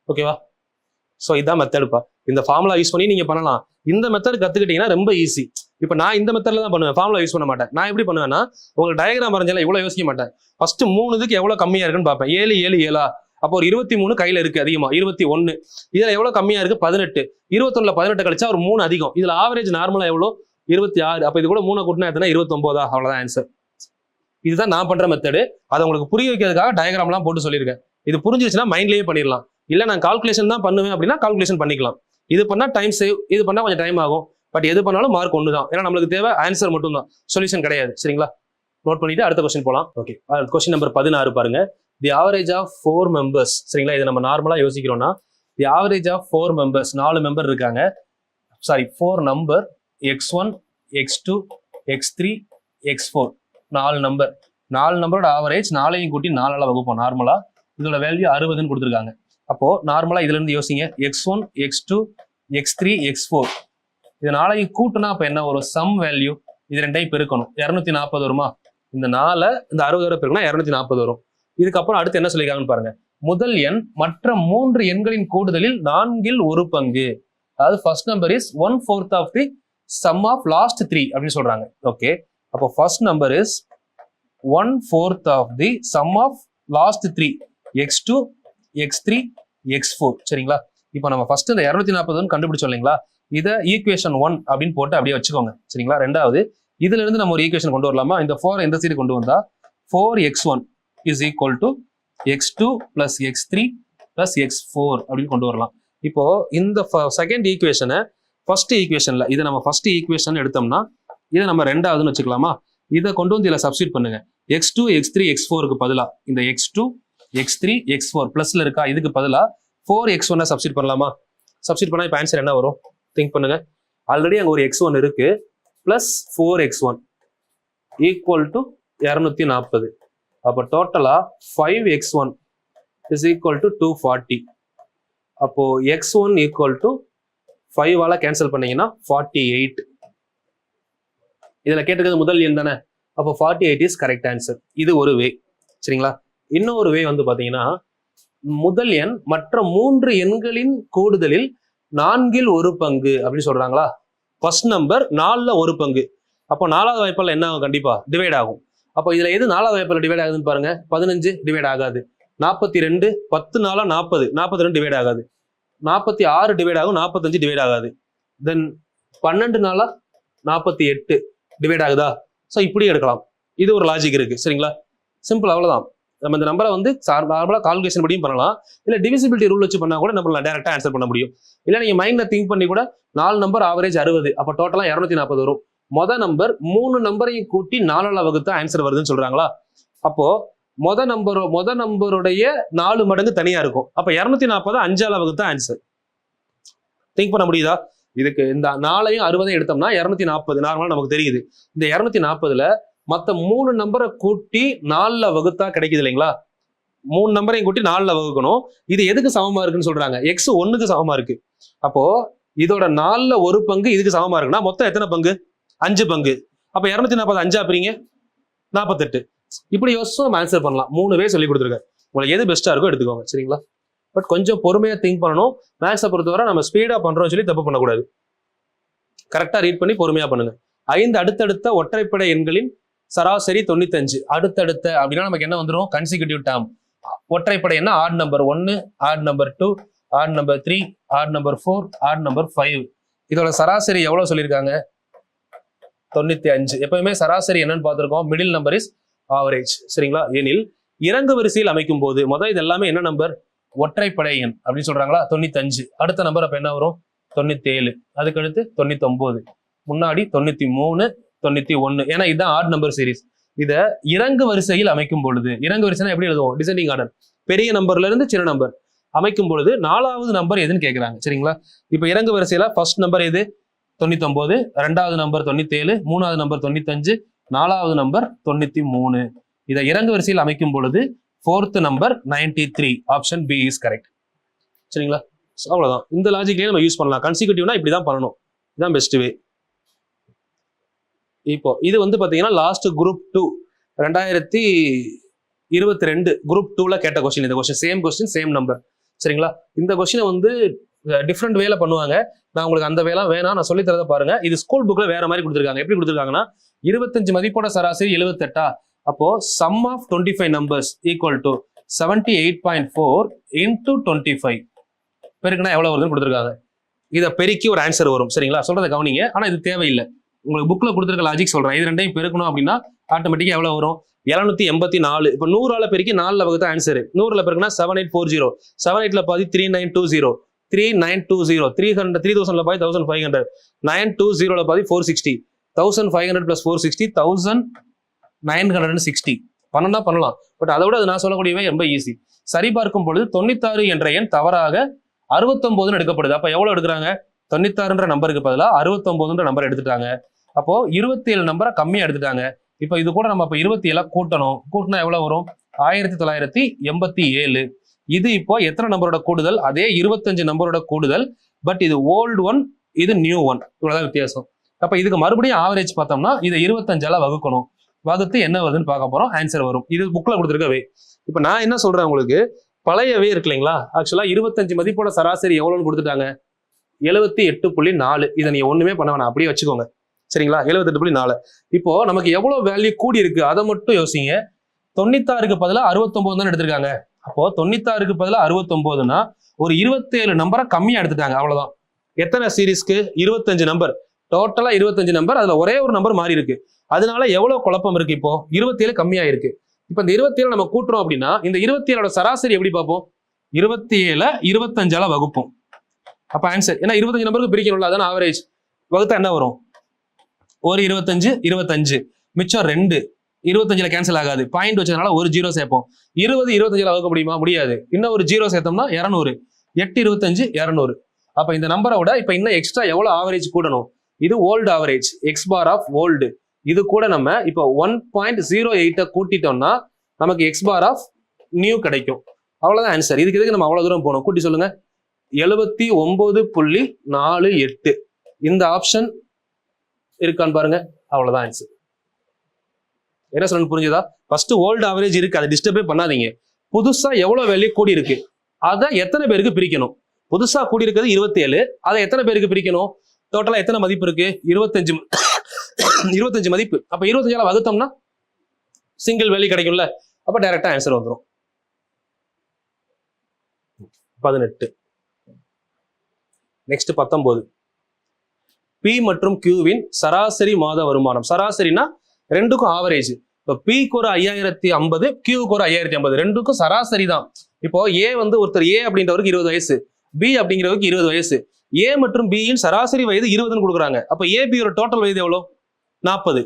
ஓகேவா? ஸோ இதான் மெத்தடுப்பா. இந்த ஃபார்முலா யூஸ் பண்ணி நீங்க பண்ணலாம். இந்த மெத்தட் கத்துக்கிட்டீங்கன்னா ரொம்ப ஈஸி. இப்போ நான் இந்த மெத்தட்ல தான் பண்ணுவேன், ஃபார்முலா யூஸ் பண்ண மாட்டேன். நான் எப்படி பண்ணுவேன்னா, உங்களுக்கு டயக்ராம் வரைஞ்சால இவ்வளவு யோசிக்க மாட்டேன். ஃபர்ஸ்ட் 3 இதுக்கு எவ்வளவு கம்மியா இருக்குன்னு பார்ப்பேன். 7 7 7, அப்போ ஒரு 23 கையில இருக்கு அதிகமா. 21 இதுல எவ்வளவு கம்மியா இருக்கு? 18. 21ல 18 கழிச்சா ஒரு 3 அதிகம். இதுல ஆவரேஜ் நார்மலா எவ்வளோ? 26. அப்ப இது கூட 3 கூட்டினா எத்தனை? 29. அவ்வளவுதான் ஆன்சர். இதுதான் நான் பண்ற மெத்தடு. அதை உங்களுக்கு புரிய வைக்கிறதுக்காக டயக்ராம் எல்லாம் போட்டு சொல்லியிருக்கேன். இது புரிஞ்சிருச்சுன்னா மைண்ட்லயே பண்ணிடலாம். இல்ல நான் கால்குலேஷன் தான் பண்ணுவேன் அப்படின்னா கால்குலேஷன் பண்ணிக்கலாம். இது பண்ணா டைம் சேவ், இது பண்ணா கொஞ்சம் டைம் ஆகும். பட் எது பண்ணாலும் மார்க் ஒன்று தான். ஏன்னா நம்மளுக்கு தேவை ஆன்சர் மட்டும் தான், சொல்யூஷன் கிடையாது. சரிங்களா? நோட் பண்ணிட்டு அடுத்த கொஸ்டின் போகலாம். ஓகே, கொஸ்டின் நம்பர் 16 பாருங்க. The average of 4 members. சரிங்களா? இதை நம்ம நார்மலா யோசிக்கிறோம்னா the average of 4 members, 4 member இருக்காங்க. Sorry, 4 number x1 x2 x3 x4, 4 number. 4 நம்பரோட ஆவரேஜ் 4ஐயும் கூட்டி 4ஆல வகுப்போம். நார்மலா இதோட வேல்யூ 60ன்னு கொடுத்துருக்காங்க. அப்போ நார்மலா இதுல இருந்து யோசிங்க, x1 x2 x3 x4 இது 4ஐயும் கூட்டுனா அப்ப என்ன வரும்? Sum value. இது ரெண்டையும் பெருக்கணும், 240 வருமா? இந்த 4 இந்த 60 வரை பெருக்கணும், 240 வரும். இதுக்கப்புறம் அடுத்து என்ன சொல்லியிருக்காங்கன்னு பாருங்க. முதல் எண் மற்ற 3 எண்களின் கூடுதலில் 4ல் ஒரு பங்கு. அதாவது first number is 1/4 of the sum of last 3 அப்படின்னு சொல்றாங்க. ஓகே, அப்போ first number is 1/4 of the sum of last 3 x2 x3 x4. சரிங்களா? இப்போ நம்ம ஃபர்ஸ்ட் இந்த 240 கண்டுபிடிச்சோம் இல்லைங்களா? இதை ஈக்குவேஷன் 1 அப்படின்னு போட்டு அப்படியே வச்சுக்கோங்க. சரிங்களா? ரெண்டாவது இதுல இருந்து நம்ம ஒரு ஈக்குவேஷன் கொண்டு வரலாமா? இந்த 4 இந்த சைடு கொண்டு வந்தா 4x1 is equal to x2 plus x3 plus x4 அப்படின்னு கொண்டு வரலாம். இப்போ இந்த செகண்ட் ஈக்குவேஷனை ஃபர்ஸ்ட் ஈக்குவேஷன்ல, இதை நம்ம ஃபர்ஸ்ட் ஈக்குவேஷன் எடுத்தோம்னா இதை நம்ம ரெண்டாவதுன்னு வச்சுக்கலாமா? இதை கொண்டு வந்து இதில் சப்ஸ்டிட் பண்ணுங்க. x2 x3 x4க்கு பதிலா இந்த x2 x3 x4 பிளஸ்ல இருக்கா, இதுக்கு பதிலா 4x1 சப்ஸ்டிட் பண்ணலாமா? சப்ஸ்டிட் பண்ணா இப்போ ஆன்சர் என்ன வரும்? திங்க் பண்ணுங்க. ஆல்ரெடி அங்கே ஒரு x1 இருக்கு, பிளஸ் 4x1 ஈக்குவல் டு 240. அப்போ டோட்டலா 5x1 இஸ் ஈக்குவல் டு 240. அப்போ x1 ஈக்குவல் டு 5ஆல கேன்சல் பண்ணீங்கன்னா 48. இதுல கேட்டுக்கிறது முதல் எண் தானே, அப்போ 48 இஸ் கரெக்ட் ஆன்சர். இது ஒரு வே. சரிங்களா? இன்னொரு வே வந்து பாத்தீங்கன்னா, முதல் எண் மற்ற 3 எண்களின் கூடுதலில் 4ல் ஒரு பங்கு அப்படின்னு சொல்றாங்களா? ஃபர்ஸ்ட் நம்பர் 4ல் ஒரு பங்கு. அப்போ 4வது வாய்ப்பால் என்ன ஆகும்? கண்டிப்பா டிவைட் ஆகும். அப்போ இதுல எது 4வது வாய்ப்பால் டிவைட் ஆகுதுன்னு பாருங்க. 15 டிவைட் ஆகாது. 42 10 4 40, 42 டிவைட் ஆகாது. 46 டிவைட் ஆகும், 45 டிவைட் ஆகாது. தென் 12 4 48 டிவைட் ஆகுதா? ஸோ இப்படி எடுக்கலாம். இது ஒரு லாஜிக் இருக்கு. சரிங்களா? சிம்பிள், அவ்வளவுதான். நம்ம இந்த நம்பரை வந்து நார்மலா கால்குலேஷன் படியும் பண்ணலாம், இல்ல டிவிசிபிலிட்டி ரூல் வச்சு பண்ணா கூட நம்ம டைரக்டா ஆன்சர் பண்ண முடியும். இல்ல நீங்க மைண்ட்ல திங்க் பண்ணி கூட 4 நம்பர் ஆவரேஜ் 60, அப்ப டோட்டலா 240 வரும். மொத நம்பர் 3 நம்பரையும் கூட்டி 4ஆல வகுத்தா ஆன்சர் வருதுன்னு சொல்றாங்களா? அப்போ மொத நம்பருடைய 4 மடங்கு தனியா இருக்கும். அப்ப 240 5ஆல வகுத்தா ஆன்சர். திங்க் பண்ண முடியுதா? இதுக்கு இந்த 4ஐயும் 60ஐயும் எடுத்தோம்னா 240 நார்மலா நமக்கு தெரியுது. இந்த 240ல மத்த 3 நம்பரை கூட்டி 4ல வகுத்தா கிடைக்குது இல்லைங்களா? 3 நம்பரையும் கூட்டி 4ல வகுக்கணும். இது எதுக்கு சமமா இருக்குன்னு சொல்றாங்க? x 1க்கு சமமா இருக்கு. அப்போ இதோட 4ல ஒரு பங்கு இதுக்கு சமமா இருக்குன்னா மொத்தம் எத்தனை பங்கு? 5 பங்கு. அப்ப 240 5 ஆப்பீங்க 48. இப்படி யோசிச்சு நம்ம ஆன்சர் பண்ணலாம். 3 வே சொல்லி கொடுத்துருக்காரு. உங்களுக்கு எது பெஸ்டா இருக்கோ எடுத்துக்கோங்க. சரிங்களா? பட் கொஞ்சம் பொறுமையா திங்க் பண்ணணும். மேக்ஸை பொறுத்தவரை நம்ம ஸ்பீடா பண்றோம்னு சொல்லி தப்பு பண்ணக்கூடாது. கரெக்டா ரீட் பண்ணி பொறுமையா பண்ணுங்க. 5 அடுத்தடுத்த ஒற்றைப்படை எண்களின் சராசரி 95. அடுத்தடுத்த அப்படின்னா நமக்கு என்ன வந்துடும்? Consecutive term. ஒற்றைப்படை என்ன? Add number 1, add number 2, add number 3, add number 4, add number 5. இதோட சராசரி எவ்வளவு சொல்லியிருக்காங்க? 95. எப்பவுமே சராசரி என்னன்னு பார்த்திருக்கோம், மிடில் நம்பர் இஸ் ஆவரேஜ். சரிங்களா? எனில் இறங்கு வரிசையில் அமைக்கும் போது முதல் இது எல்லாமே என்ன நம்பர்? ஒற்றைப்படை எண் அப்படின்னு சொல்றாங்களா? 95. அடுத்த நம்பர் அப்ப என்ன வரும்? 97. அதுக்கு அடுத்து 99, முன்னாடி 93, 91. ஏன்னா இதுதான் ஆட் நம்பர் சீரிஸ். இத இறங்கு வரிசையில் அமைக்கும் பொழுது, இறங்கு வரிசைனா எப்படி எழுதுவோம்? டிசெண்டிங் ஆர்டர், பெரிய நம்பர்ல இருந்து சின்ன நம்பர் அமைக்கும் பொழுது 4வது நம்பர் எதுன்னு கேட்கிறாங்க. சரிங்களா? இப்ப இறங்கு வரிசையில ஃபர்ஸ்ட் நம்பர் எது? 99, 2வது நம்பர் 97, 3வது நம்பர் 95, 4வது நம்பர் 93. இதை இறங்கு வரிசையில் அமைக்கும் பொழுது 4th number 93. Option B is correct. சரிங்களா? அவ்வளவுதான். இந்த லாஜிக்லயே நம்ம யூஸ் பண்ணலாம். கன்சிக்யூட்டிவ்னா இப்படிதான் பண்ணணும். இதுதான் பெஸ்ட் வே. இப்போ இது வந்து பாத்தீங்கன்னா லாஸ்ட் குரூப் 2 2022 குரூப் 2ல கேட்ட கொஸ்டின். இந்த question same question, same number. சரிங்களா? இந்த கொஸ்டினை வந்து டிஃப்ரெண்ட் வேல பண்ணுவாங்க. நான் உங்களுக்கு அந்த வேலை வேணாம், நான் சொல்லி தரத பாருங்க. இது ஸ்கூல் புக்ல வேற மாதிரி கொடுத்துருக்காங்க. எப்படி கொடுத்துருக்காங்கன்னா 25 மதிப்போட சராசரி 78. அப்போ sum of 25 numbers equal to 78.4 into 25 பெருக்குனா எவ்வளவு வருதுன்னு கொடுத்துருக்காங்க. இதை பெருக்கி ஒரு ஆன்சர் வரும். சரிங்களா? சொல்றதை கவனிங்க. ஆனா இது தேவையில்லை. உங்களுக்கு புக்ல கொடுத்துருக்க லாஜிக் சொல்றேன். இது ரெண்டையும் பெருக்கணும் அப்படின்னா ஆட்டோமேட்டிக்கா எவ்வளவு வரும்? 784. இப்போ 100ஆல பெருக்கி 4ல வகுத்த ஆன்சர். 100ல பெருக்குனா 7840, 78ல பாதி 3920, 3920 300 3000 பாதி 1500 920 பாதி 460 1500 plus 460 1960 பண்ணலாம். பட் அதை விட அது நான் சொல்லக்கூடியவே ரொம்ப ஈஸி. சரி பார்க்கும் பொழுது 96 என்ற எண் தவறாக 69 எடுக்கப்படுது. அப்ப எவ்வளவு எடுக்கிறாங்க? 96 நம்பருக்கு பதிலாக 69 நம்பர் எடுத்துட்டாங்க. அப்போ 27 நம்பரை கம்மியா எடுத்துட்டாங்க. இப்போ இது கூட நம்ம 27 கூட்டணும். கூட்டினா எவ்வளவு வரும்? 1987. இது இப்போ எத்தனை நம்பரோட கூடுதல்? அதே 25 நம்பரோட கூடுதல். பட் இது ஓல்டு ஒன், இது நியூ ஒன். இவ்வளவுதான் வித்தியாசம். அப்ப இதுக்கு மறுபடியும் ஆவரேஜ் பார்த்தோம்னா இதை 25 வகுக்கணும். வகுத்து என்ன வருதுன்னு பார்க்க போறோம். ஆன்சர் வரும். இது புக்ல கொடுத்துருக்கவே. இப்ப நான் என்ன சொல்றேன் உங்களுக்கு, பழையவே இருக்கு இல்லைங்களா? ஆக்சுவலா 25 மதிப்போட சராசரி எவ்வளவுன்னு கொடுத்துட்டாங்க? 78.4. இதை நீங்க ஒண்ணுமே பண்ண வேணாம், அப்படியே வச்சுக்கோங்க. சரிங்களா? 78.4. இப்போ நமக்கு எவ்வளவு வேல்யூ கூடி இருக்கு அதை மட்டும் யோசிங்க. 96க்கு பதிலாக 69 தான் எடுத்திருக்காங்க. அப்போ 96க்கு பதிலாக 69னா ஒரு 27 நம்பரை கம்மியா எடுத்துட்டாங்க. அவ்வளவுதான். எத்தனை சீரீஸ்க்கு? 25 நம்பர். டோட்டலா 25 நம்பர். அதுல ஒரே ஒரு நம்பர் மாறி இருக்கு. அதனால எவ்வளவு குழப்பம் இருக்கு? இப்போ 27 கம்மியா இருக்கு. இப்ப இந்த 27 நம்ம கூட்டுறோம் அப்படின்னா இந்த 27ஓட சராசரி எப்படி பார்ப்போம்? 27 25 வகுப்போம். அப்ப ஆன்சர் ஏன்னா 25 நம்பருக்கு பிரிக்கணும்ல, அதான் ஆவரேஜ். வகுத்தா என்ன வரும்? ஒரு 25 மிச்சம் 2. 25 கேன்சல் ஆகாது. பாயிண்ட் வச்சதுனால ஒரு 0 சேர்ப்போம். 20 25 வகுக்க முடியுமா? முடியாது. இன்னும் ஒரு 0 சேர்த்தோம்னா 200. 8 25 200. அப்ப இந்த நம்பரை விட இப்ப இன்னும் எக்ஸ்ட்ரா எவ்வளவு ஆவரேஜ் கூடணும்? இது old average, X bar of old. இது கூட நம்ம இப்போ 1.08 கூட்டிட்டோம்னா நமக்கு எக்ஸ் பார் ஆஃப் நியூ கிடைக்கும். அவ்வளவுதான் ஆன்சர். இதுக்கு நம்ம அவ்வளவு தூரம் போகணும். கூட்டி சொல்லுங்க. 79.48. இந்த ஆப்ஷன் இருக்கான்னு பாருங்க. அவ்வளவுதான் ஆன்சர். என்ன சொல்லணும் புரிஞ்சுதா? ஃபர்ஸ்ட் ஓல்டு ஆவரேஜ் இருக்கு, அதை டிஸ்டர்பே பண்ணாதீங்க. புதுசா எவ்வளவு வேல்யூ கூடி இருக்கு அதை எத்தனை பேருக்கு பிரிக்கணும்? புதுசா கூடி இருக்கிறது 27. அதை எத்தனை பேருக்கு பிரிக்கணும்? டோட்டலா எத்தனை மதிப்பு இருக்கு? 25 மதிப்பு. அப்ப 25 வகுத்தோம்னா சிங்கிள் வேல்யூ கிடைக்கும்ல. அப்ப டைரக்டா ஆன்சர் வந்துடும். 18. நெக்ஸ்ட் 19. பி மற்றும் கியூவின் சராசரி மாத வருமானம். சராசரினா ரெண்டுக்கும் ஆவரேஜ். இப்போ பிக்கு ஒரு 5050, கியூக்கு ஒரு 5050. ரெண்டுக்கும் சராசரி தான். இப்போ ஏ வந்து ஒருத்தர் ஏ அப்படின்றவருக்கு 20 வயசு, பி அப்படிங்கிறவருக்கு 20 வயசு. ஏ மற்றும் பியின் சராசரி வயது 20ன்னு கொடுக்குறாங்க. அப்ப ஏபியோட டோட்டல் வயது எவ்வளோ? 40.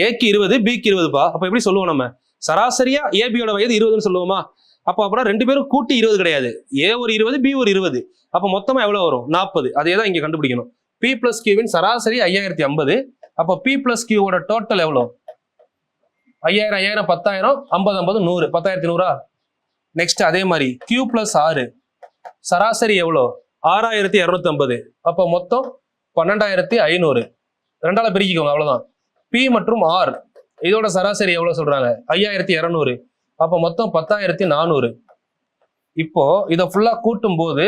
ஏக்கு 20, பிக்கு 20பா. அப்ப எப்படி சொல்லுவோம் நம்ம? சராசரியா ஏபியோட வயது 20ன்னு சொல்லுவோமா? அப்போ அப்படின்னா ரெண்டு பேரும் கூட்டி 20 கிடையாது. ஏ ஒரு 20, பி ஒரு 20. அப்ப மொத்தமா எவ்வளவு வரும்? 40. அதே தான் இங்க கண்டுபிடிக்கணும். பி பிளஸ் கியூவின் சராசரி 5050. அப்ப பி பிளஸ் கியூவோட டோட்டல் எவ்வளோ? 5000 1000 50 50 100 10100. நெக்ஸ்ட் அதே மாதிரி கியூ பிளஸ் 6 சராசரி எவ்வளோ? 6250. அப்ப மொத்தம் 12500. ரெண்டால பிரிக்கோங்க. அவ்வளவுதான். பி மற்றும் ஆர் இதோட சராசரி எவ்வளவு சொல்றாங்க? 5200. அப்ப மொத்தம் 10400. இப்போ இதை ஃபுல்லா கூட்டும் போது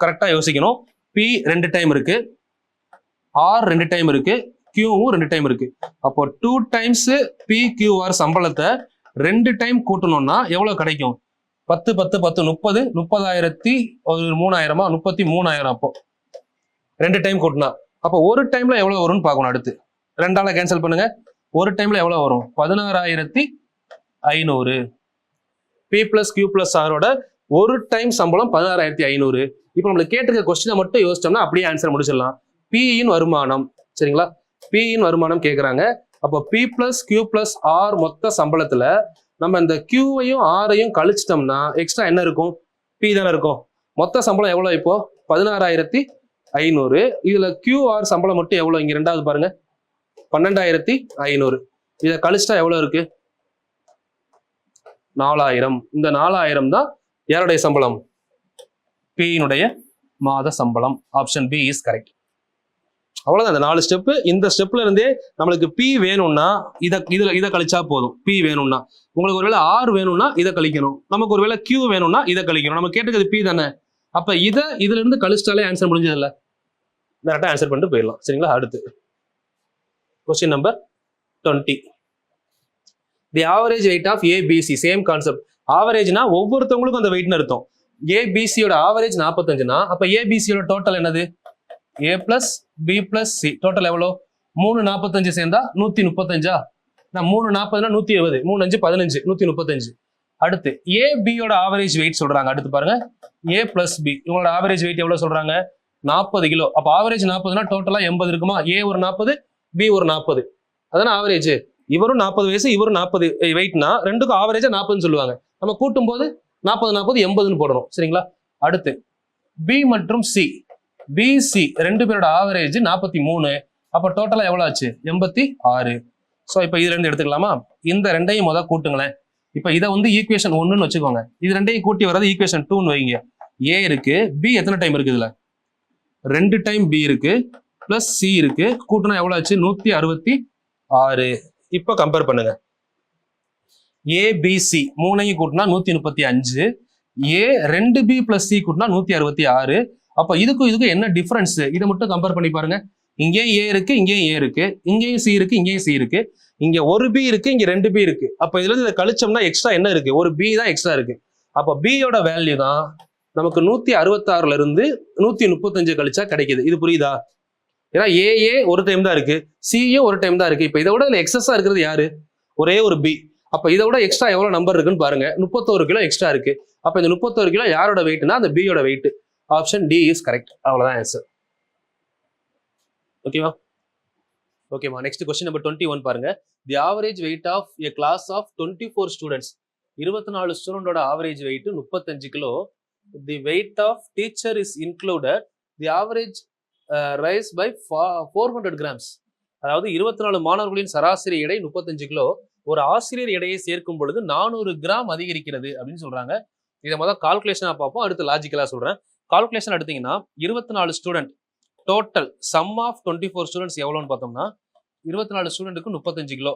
கரெக்டா யோசிக்கணும். பி 2 டைம் இருக்கு, ஆர் 2 டைம் இருக்கு, கியூவும் 2 டைம் இருக்கு. அப்போ 2 டைம்ஸ் பி கியூ ஆர் சம்பளத்தை 2 டைம் கூட்டணும்னா எவ்வளவு கிடைக்கும்? 10 10 10 30 30,000 ஒரு 3000 33,000. அப்போ 2 டைம் கூட்டினா அப்போ ஒரு டைம்ல எவ்வளவு வரும்னு பார்க்கணும். அடுத்து 2ஆல கேன்சல் பண்ணுங்க. ஒரு டைம்ல எவ்வளவு வரும்? 16,500. பி பிளஸ் கியூ பிளஸ் ஆரோட ஒரு டைம் சம்பளம் 16,500. இப்போ நம்மளுக்கு கேட்டிருக்க கொஸ்டினை மட்டும் யோசிச்சோம்னா அப்படியே ஆன்சர் முடிச்சிடலாம். பியின் வருமானம். சரிங்களா? பியின் வருமானம் கேட்குறாங்க. அப்போ P plus Q plus R மொத்த சம்பளத்துல நம்ம இந்த கியூவையும் ஆரையும் கழிச்சிட்டோம்னா எக்ஸ்ட்ரா என்ன இருக்கும்? பி தானே இருக்கும். மொத்த சம்பளம் எவ்வளோ? இப்போ 16,500. இதுல கியூ ஆர் சம்பளம் மட்டும் எவ்வளோ? இங்க ரெண்டாவது பாருங்க, 12,500. இதை கழிச்சிட்டா எவ்வளவு இருக்கு? 4000. இந்த 4000 தான் யாருடைய சம்பளம்? பியினுடைய மாத சம்பளம். Option B is correct. அவ்வளவுதான். அந்த 4 ஸ்டெப். இந்த ஸ்டெப்ல இருந்தே நம்மளுக்கு பி வேணும்னா இதை கழிச்சா போதும். பி வேணும்னா உங்களுக்கு ஒருவேளை ஆர் வேணும்னா இதை கழிக்கணும். நமக்கு ஒருவேளை கியூ வேணும்னா இதை கழிக்கணும். நம்ம கேட்டுக்கிறது பி தானே. அப்ப இதுல இருந்து கழிச்சிட்டாலே ஆன்சர் முடிஞ்சது இல்ல. டேரக்டா ஆன்சர் பண்ணிட்டு போயிடலாம். சரிங்களா? அடுத்து question number 20. The average weight of ABC. Same concept. ஆவரேஜ்னா ஒவ்வொருத்தவங்களுக்கும் அந்த வெயிட்னு அர்த்தம். ஏபிசியோட ஆவரேஜ் 45னா அப்ப ஏபிசியோட டோட்டல் என்னது? A plus B plus C. Total எவ்வளோ? 3 45 சேர்ந்தா 135. 3 40 170. 3 5 15 135. அடுத்து ஏபியோட ஆவரேஜ் வெயிட் சொல்றாங்க. அடுத்து பாருங்க ஏ பிளஸ் பி இவங்களோட ஆவரேஜ் வெயிட் எவ்வளவு சொல்றாங்க? 40 கிலோ. அப்ப ஆவரேஜ் 40னா டோட்டலா 80 இருக்குமா? ஏ ஒரு 40, பி ஒரு 40. அதான ஆவரேஜ். இவரும் 40 வயசு, இவரும் 40 வெயிட்னா ரெண்டுக்கும் ஆவரேஜா 40ன்னு சொல்லுவாங்க. நம்ம கூட்டும் போது 40 80ன்னு போடணும். சரிங்களா? அடுத்து பி மற்றும் சி, பிசி ரெண்டு பேரோட ஆவரேஜ் 43. அப்ப டோட்டலா எவ்வளவு ஆச்சு? 86. ஸோ இப்போ இது ரெண்டு எடுத்துக்கலாமா? இந்த ரெண்டையும் முதல் கூட்டுங்களேன். இப்போ இதை வந்து ஈக்குவேஷன் 1ன்னு வச்சுக்கோங்க. இது ரெண்டையும் கூட்டி வர்றது ஈக்குவேஷன் 2ன்னு வைங்க. ஏ இருக்கு, பி எத்தனை டைம் இருக்கு? இதுல 2 டைம் பி இருக்கு, பிளஸ் சி இருக்கு. கூட்டினா எவ்வளவு ஆச்சு? 166. இப்போ கம்பேர் பண்ணுங்க. ஏபிசி மூணையும் கூட்டினா 135. ஏ 2பி பிளஸ் சி கூட்டினா 166. அப்ப இதுக்கும் என்ன டிஃபரன்ஸ்? இதை மட்டும் கம்பேர் பண்ணி பாருங்க. இங்கேயும் ஏ இருக்கு, இங்கேயும் ஏ இருக்கு, இங்கேயும் சி இருக்கு, இங்கேயும் சி இருக்கு. இங்க ஒரு பி இருக்கு, இங்க 2 பி இருக்கு. அப்ப இதுல இருந்து இதை கழிச்சோம்னா எக்ஸ்ட்ரா என்ன இருக்கு? ஒரு பி தான் எக்ஸ்ட்ரா இருக்கு. அப்ப பியோட வேல்யூ தான் நமக்கு 166ல இருந்து 135 கழிச்சா கிடைக்குது. இது புரியுதா? ஏன்னா ஏ ஒரு டைம் தான் இருக்கு, சியும் ஒரு டைம் தான் இருக்கு. இப்ப இதை விட இதுல எக்ஸஸா இருக்கிறது யாரு? ஒரே ஒரு பி. அப்ப இதை விட எக்ஸ்ட்ரா எவ்வளவு நம்பர் இருக்குன்னு பாருங்க. 31 கிலோ எக்ஸ்ட்ரா இருக்கு. அப்ப இந்த 31 கிலோ யாரோட வெயிட்னா அந்த பியோட வெயிட். Option D is correct. அவ்வளவுதான் ஆன்சர். ஓகேவா? ஓகேமா. நெக்ஸ்ட் கொஸ்டின் நம்பர் 21 பாருங்க. The average weight of a class of 24 students. 24 ஸ்டூடெண்டோட average weight 35 kilo. The weight of teacher is included. The average rise by 400 grams. அதாவது 24 மாணவர்களின் சராசரி எடை 35 கிலோ. ஒரு ஆசிரியர் எடையை சேர்க்கும் பொழுது 400 கிராம் அதிகரிக்கிறது அப்படின்னு சொல்றாங்க. இதை முதல் கால்குலேஷனா பார்ப்போம், அடுத்து லாஜிக்கலா சொல்றேன். கால்குலேஷன் எடுத்தீங்கன்னா 24 student total sum of 24 students எவ்வளோன்னு பார்த்தோம்னா 24 ஸ்டூடெண்ட்டுக்கு 35 கிலோ.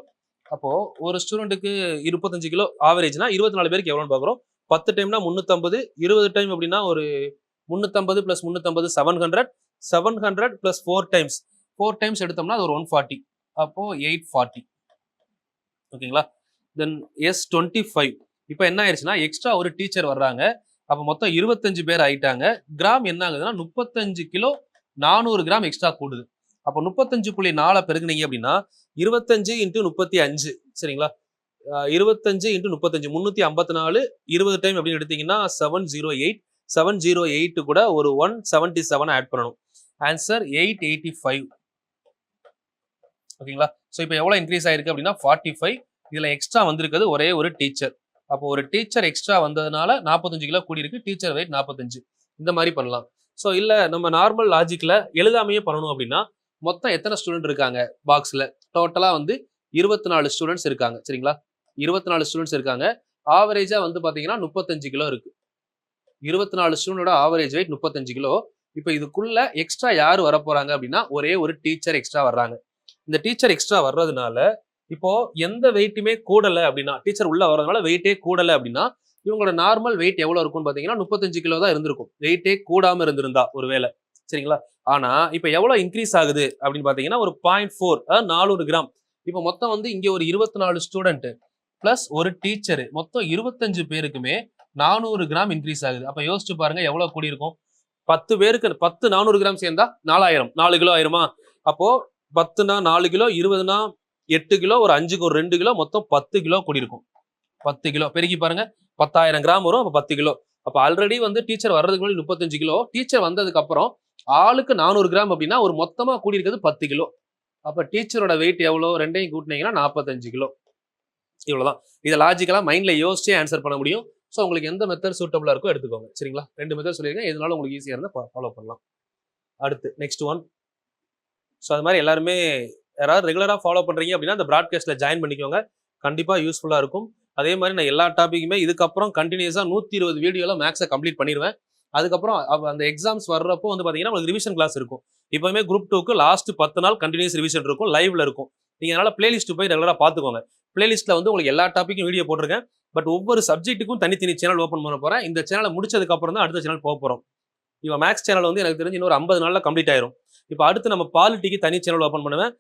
அப்போ ஒரு ஸ்டூடெண்ட்டுக்கு 25 கிலோ ஆவரேஜ்னா 24 பேருக்கு எவ்வளோன்னு பார்க்குறோம். 10 டைம்னா 350, 20 டைம் அப்படின்னா ஒரு 350 பிளஸ் 350 700, 700 பிளஸ் 4 டைம்ஸ் எடுத்தோம்னா அது ஒரு 140. அப்போ 840. ஓகேங்களா? தென் S25. இப்போ என்ன ஆயிடுச்சுன்னா எக்ஸ்ட்ரா ஒரு டீச்சர் வர்றாங்க. அப்போ மொத்தம் 25 பேர் ஆயிட்டாங்க. கிராம் என்ன ஆகுதுன்னா 35 கிலோ 400 கிராம் எக்ஸ்ட்ரா கூடுது. அப்போ 35.4 பெருக்குனீங்க அப்படின்னா 25 × 35. சரிங்களா? 25 × 35 354. 20 டைம் அப்படின்னு எடுத்தீங்கன்னா 708. 708 கூட ஒரு 177 ஆட் பண்ணணும். ஆன்சர் 885. ஓகேங்களா? ஸோ இப்போ எவ்வளோ இன்க்ரீஸ் ஆயிருக்கு அப்படின்னா 45. இதுல எக்ஸ்ட்ரா வந்திருக்கிறது ஒரே ஒரு டீச்சர். அப்போ ஒரு டீச்சர் எக்ஸ்ட்ரா வந்ததுனால 45 கிலோ கூடி இருக்கு. Teacher weight 45. இந்த மாதிரி பண்ணலாம். ஸோ இல்லை நம்ம நார்மல் லாஜிக்கில் எழுதாமையே பண்ணணும் அப்படின்னா மொத்தம் எத்தனை ஸ்டூடெண்ட் இருக்காங்க பாக்ஸில்? டோட்டலாக வந்து 24 ஸ்டூடெண்ட்ஸ் இருக்காங்க. சரிங்களா? 24 ஸ்டூடெண்ட்ஸ் இருக்காங்க. ஆவரேஜாக வந்து பார்த்தீங்கன்னா 35 கிலோ இருக்கு. 24 ஸ்டூடெண்டோட ஆவரேஜ் வெயிட் 35 கிலோ. இப்போ இதுக்குள்ள எக்ஸ்ட்ரா யார் வர போறாங்க அப்படின்னா ஒரே ஒரு டீச்சர் எக்ஸ்ட்ரா வர்றாங்க. இந்த டீச்சர் எக்ஸ்ட்ரா வர்றதுனால இப்போ எந்த வெயிட்டுமே கூடலை அப்படின்னா டீச்சர் உள்ள வர்றதுனால வெயிட்டே கூடலை அப்படின்னா இவங்களோட நார்மல் வெயிட் எவ்வளவு இருக்கும்னு பாத்தீங்கன்னா 35 கிலோ தான் இருந்திருக்கும். வெயிட்டே கூடாம இருந்திருந்தா ஒருவேளை. சரிங்களா? ஆனா இப்ப எவ்வளவு இன்க்ரீஸ் ஆகுது அப்படின்னு பாத்தீங்கன்னா ஒரு 0.4, அதாவது 400 கிராம். இப்ப மொத்தம் வந்து இங்க ஒரு 24 ஸ்டூடெண்ட் பிளஸ் ஒரு டீச்சர், மொத்தம் 25 பேருக்குமே 400 கிராம் இன்க்ரீஸ் ஆகுது. அப்ப யோசிச்சு பாருங்க எவ்வளவு கூடி இருக்கும். 10 பேருக்கு 10 400 கிராம் சேர்ந்தா 4000, 4 கிலோ ஆயிருமா? அப்போ 10னா 4 கிலோ, 20னா 8 கிலோ, ஒரு 5க்கு ஒரு 2 கிலோ, மொத்தம் 10 கிலோ கூடி இருக்கும். 10 கிலோ பெருக்கி பாருங்க, 10,000 கிராம் வரும். அப்ப 10 கிலோ. அப்ப ஆல்ரெடி வந்து டீச்சர் வர்றதுக்கு முன்னாடி 35 கிலோ, டீச்சர் வந்ததுக்கு அப்புறம் ஆளுக்கு 400 கிராம் அப்படின்னா ஒரு மொத்தமா கூடி இருக்கிறது 10 கிலோ. அப்ப டீச்சரோட வெயிட் எவ்வளவு? ரெண்டையும் கூட்டினீங்கன்னா 45 கிலோ. இவ்வளவுதான். இதை லாஜிக்கலா மைண்ட்ல யோசிச்சே ஆன்சர் பண்ண முடியும். ஸோ உங்களுக்கு எந்த மெத்தட் சூட்டபிளா இருக்கோ எடுத்துக்கோங்க. சரிங்களா? 2 மெத்தட் சொல்லியிருக்கேன், எதுனாலும் உங்களுக்கு ஈஸியா இருந்தா ஃபாலோ பண்ணலாம். அடுத்து நெக்ஸ்ட் ஒன். ஸோ அது மாதிரி எல்லாருமே யாராவது ரெகுலரா ஃபாலோ பண்றீங்க அப்படின்னா அந்த ப்ராட்காஸ்ட்ல ஜாயின் பண்ணிக்கோங்க. கண்டிப்பா யூஸ்ஃபுல்லா இருக்கும். அதே மாதிரி நான் எல்லா டாபிக்குமே இதுக்கப்புறம் கண்டினியூஸா 120 வீடியோல மேக்ஸை கம்ப்ளீட் பண்ணிடுவேன். அதுக்கப்புறம் அந்த எக்ஸாம்ஸ் வர்றப்போ வந்து பாத்தீங்கன்னா உங்களுக்கு ரிவிஷன் கிளாஸ் இருக்கும். இப்பவுமே குரூப் 2க்கு லாஸ்ட் 10 நாள் கண்டினியூஸ் ரிவிஷன் இருக்கும், லைவ்ல இருக்கும். நீங்க அதனால பிளேலிஸ்ட் போய் ரெகுலரா பாத்துக்கோங்க. பிளேலிஸ்ட்ல வந்து உங்களுக்கு எல்லா டாபிக்கும் வீடியோ போட்டிருக்கேன். பட் ஒவ்வொரு சப்ஜெக்ட்டுக்கும் தனித்தனி சேனல் ஓப்பன் பண்ண போறேன். இந்த சேனலை முடிச்சதுக்கு அப்புறம் தான் அடுத்த சேனல் போக போறோம். இப்போ மேக்ஸ் சேனல் வந்து எனக்கு தெரிஞ்சு இன்னொரு 50 நாள்ல கம்ப்ளீட் ஆயிரும். இப்போ அடுத்து நம்ம பாலிட்டிக்கு தனி சேனல் ஓப்பன் பண்ணுவேன்,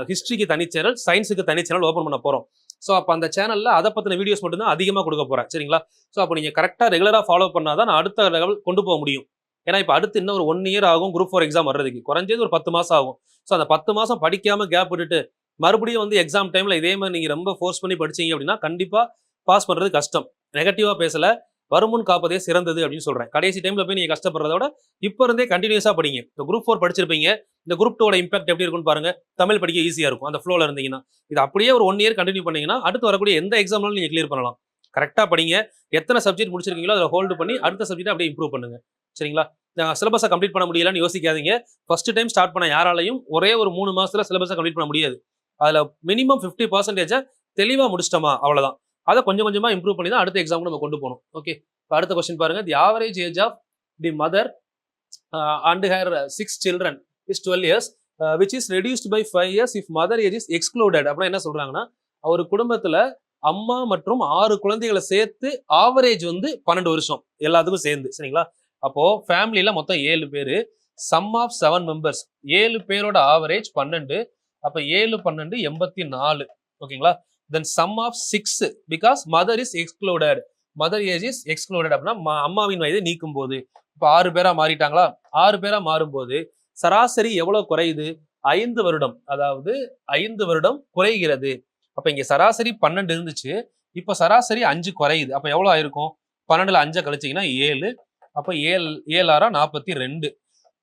ஹிஸ்டரிக்கு தனி சேனல், சயின்ஸுக்கு தனி சேனல் ஓப்பன் பண்ண போறோம். ஸோ அப்போ அந்த சேனல்ல அதை பத்தின வீடியோஸ் மட்டும் தான் அதிகமாக கொடுக்க போறேன். சரிங்களா? ஸோ அப்போ நீங்க கரெக்டா ரெகுலரா ஃபாலோ பண்ணாதான் நான் அடுத்த லெவல் கொண்டு போக முடியும். ஏன்னா இப்போ அடுத்து இன்னும் ஒரு 1 இயர் ஆகும் குரூப் 4 எக்ஸாம் வர்றதுக்கு. குறைஞ்சது ஒரு 10 மாசம் ஆகும். ஸோ அந்த 10 மாசம் படிக்காம கேப் விட்டுட்டு மறுபடியும் வந்து எக்ஸாம் டைம்ல இதே மாதிரி நீங்க ரொம்ப ஃபோர்ஸ் பண்ணி படிச்சீங்க அப்படின்னா கண்டிப்பா பாஸ் பண்றது கஷ்டம். நெகட்டிவா பேசல, வருமுன் காப்பதே சிறந்தது அப்படின்னு சொல்றேன். கடைசி டைம்ல போய் நீங்க கஷ்டப்படுறத விட இப்ப இருந்தே கண்டினியூஸா படிங்க. இந்த குரூப் 4 படிச்சிருப்பீங்க, இந்த குரூப் 2 இம்பாக்ட் எப்படி இருக்கும்னு பாருங்க. தமிழ் படிக்க ஈஸியா இருக்கும் அந்த ஃப்ளோல இருந்தீங்கன்னா. இது அப்படியே ஒரு 1 இயர் கண்டினியூ பண்ணீங்கன்னா அடுத்து வரக்கூடிய எந்த எக்ஸாம்னாலும் நீங்க கிளியர் பண்ணலாம். கரெக்டா படிங்க. எத்தனை சப்ஜெக்ட் முடிச்சிருக்கீங்களோ அதை ஹோல்டு பண்ணி அடுத்த சப்ஜெக்ட் அப்படியே இம்ப்ரூவ் பண்ணுங்க. சரிங்களா? சிலபஸை கம்ப்ளீட் பண்ண முடியலன்னு யோசிக்காதீங்க. ஃபர்ஸ்ட் டைம் ஸ்டார்ட் பண்ண யாராலையும் ஒரே ஒரு 3 மாசத்துல சிலபஸை கம்ப்ளீட் பண்ண முடியாது. அதுல மினிமம் 50% தெளிவா முடிச்சிட்டோமா அவ்வளவுதான். அதை கொஞ்சம் கொஞ்சமா இம்ப்ரூவ் பண்ணி தான் அடுத்த எக்ஸாமுக்கு நம்ம கொண்டு போகணும். ஓகே, அடுத்த கொஸ்டின் பாருங்க. The average age of the mother and her 6 children is 12 years, which is reduced by 5 years if mother age is excluded. அப்படின்னா என்ன சொல்றாங்கன்னா, ஒரு குடும்பத்துல அம்மா மற்றும் 6 குழந்தைகளை சேர்த்து ஆவரேஜ் 12 வருஷம் எல்லாத்துக்கும் சேர்ந்து. சரிங்களா? அப்போ ஃபேமிலியில மொத்தம் 7 பேரு, சம் ஆஃப் 7 மெம்பர்ஸ், 7 பேரோட ஆவரேஜ் 12. அப்ப 7 12 84. ஓகேங்களா? Then sum of 6 because mother is excluded, mother age is excluded அப்படின்னா அம்மாவின் வயதை நீக்கும் போது இப்ப 6 பேரா மாறிட்டாங்களா? 6 பேரா மாறும்போது சராசரி எவ்வளவு குறையுது? 5 வருடம். அதாவது 5 வருடம் குறைகிறது. அப்ப இங்க சராசரி 12 இருந்துச்சு, இப்ப சராசரி 5 குறையுது. அப்ப எவ்வளவு ஆயிருக்கும்? 12ல 5 கழிச்சீங்கன்னா 7. அப்ப 7 7 42.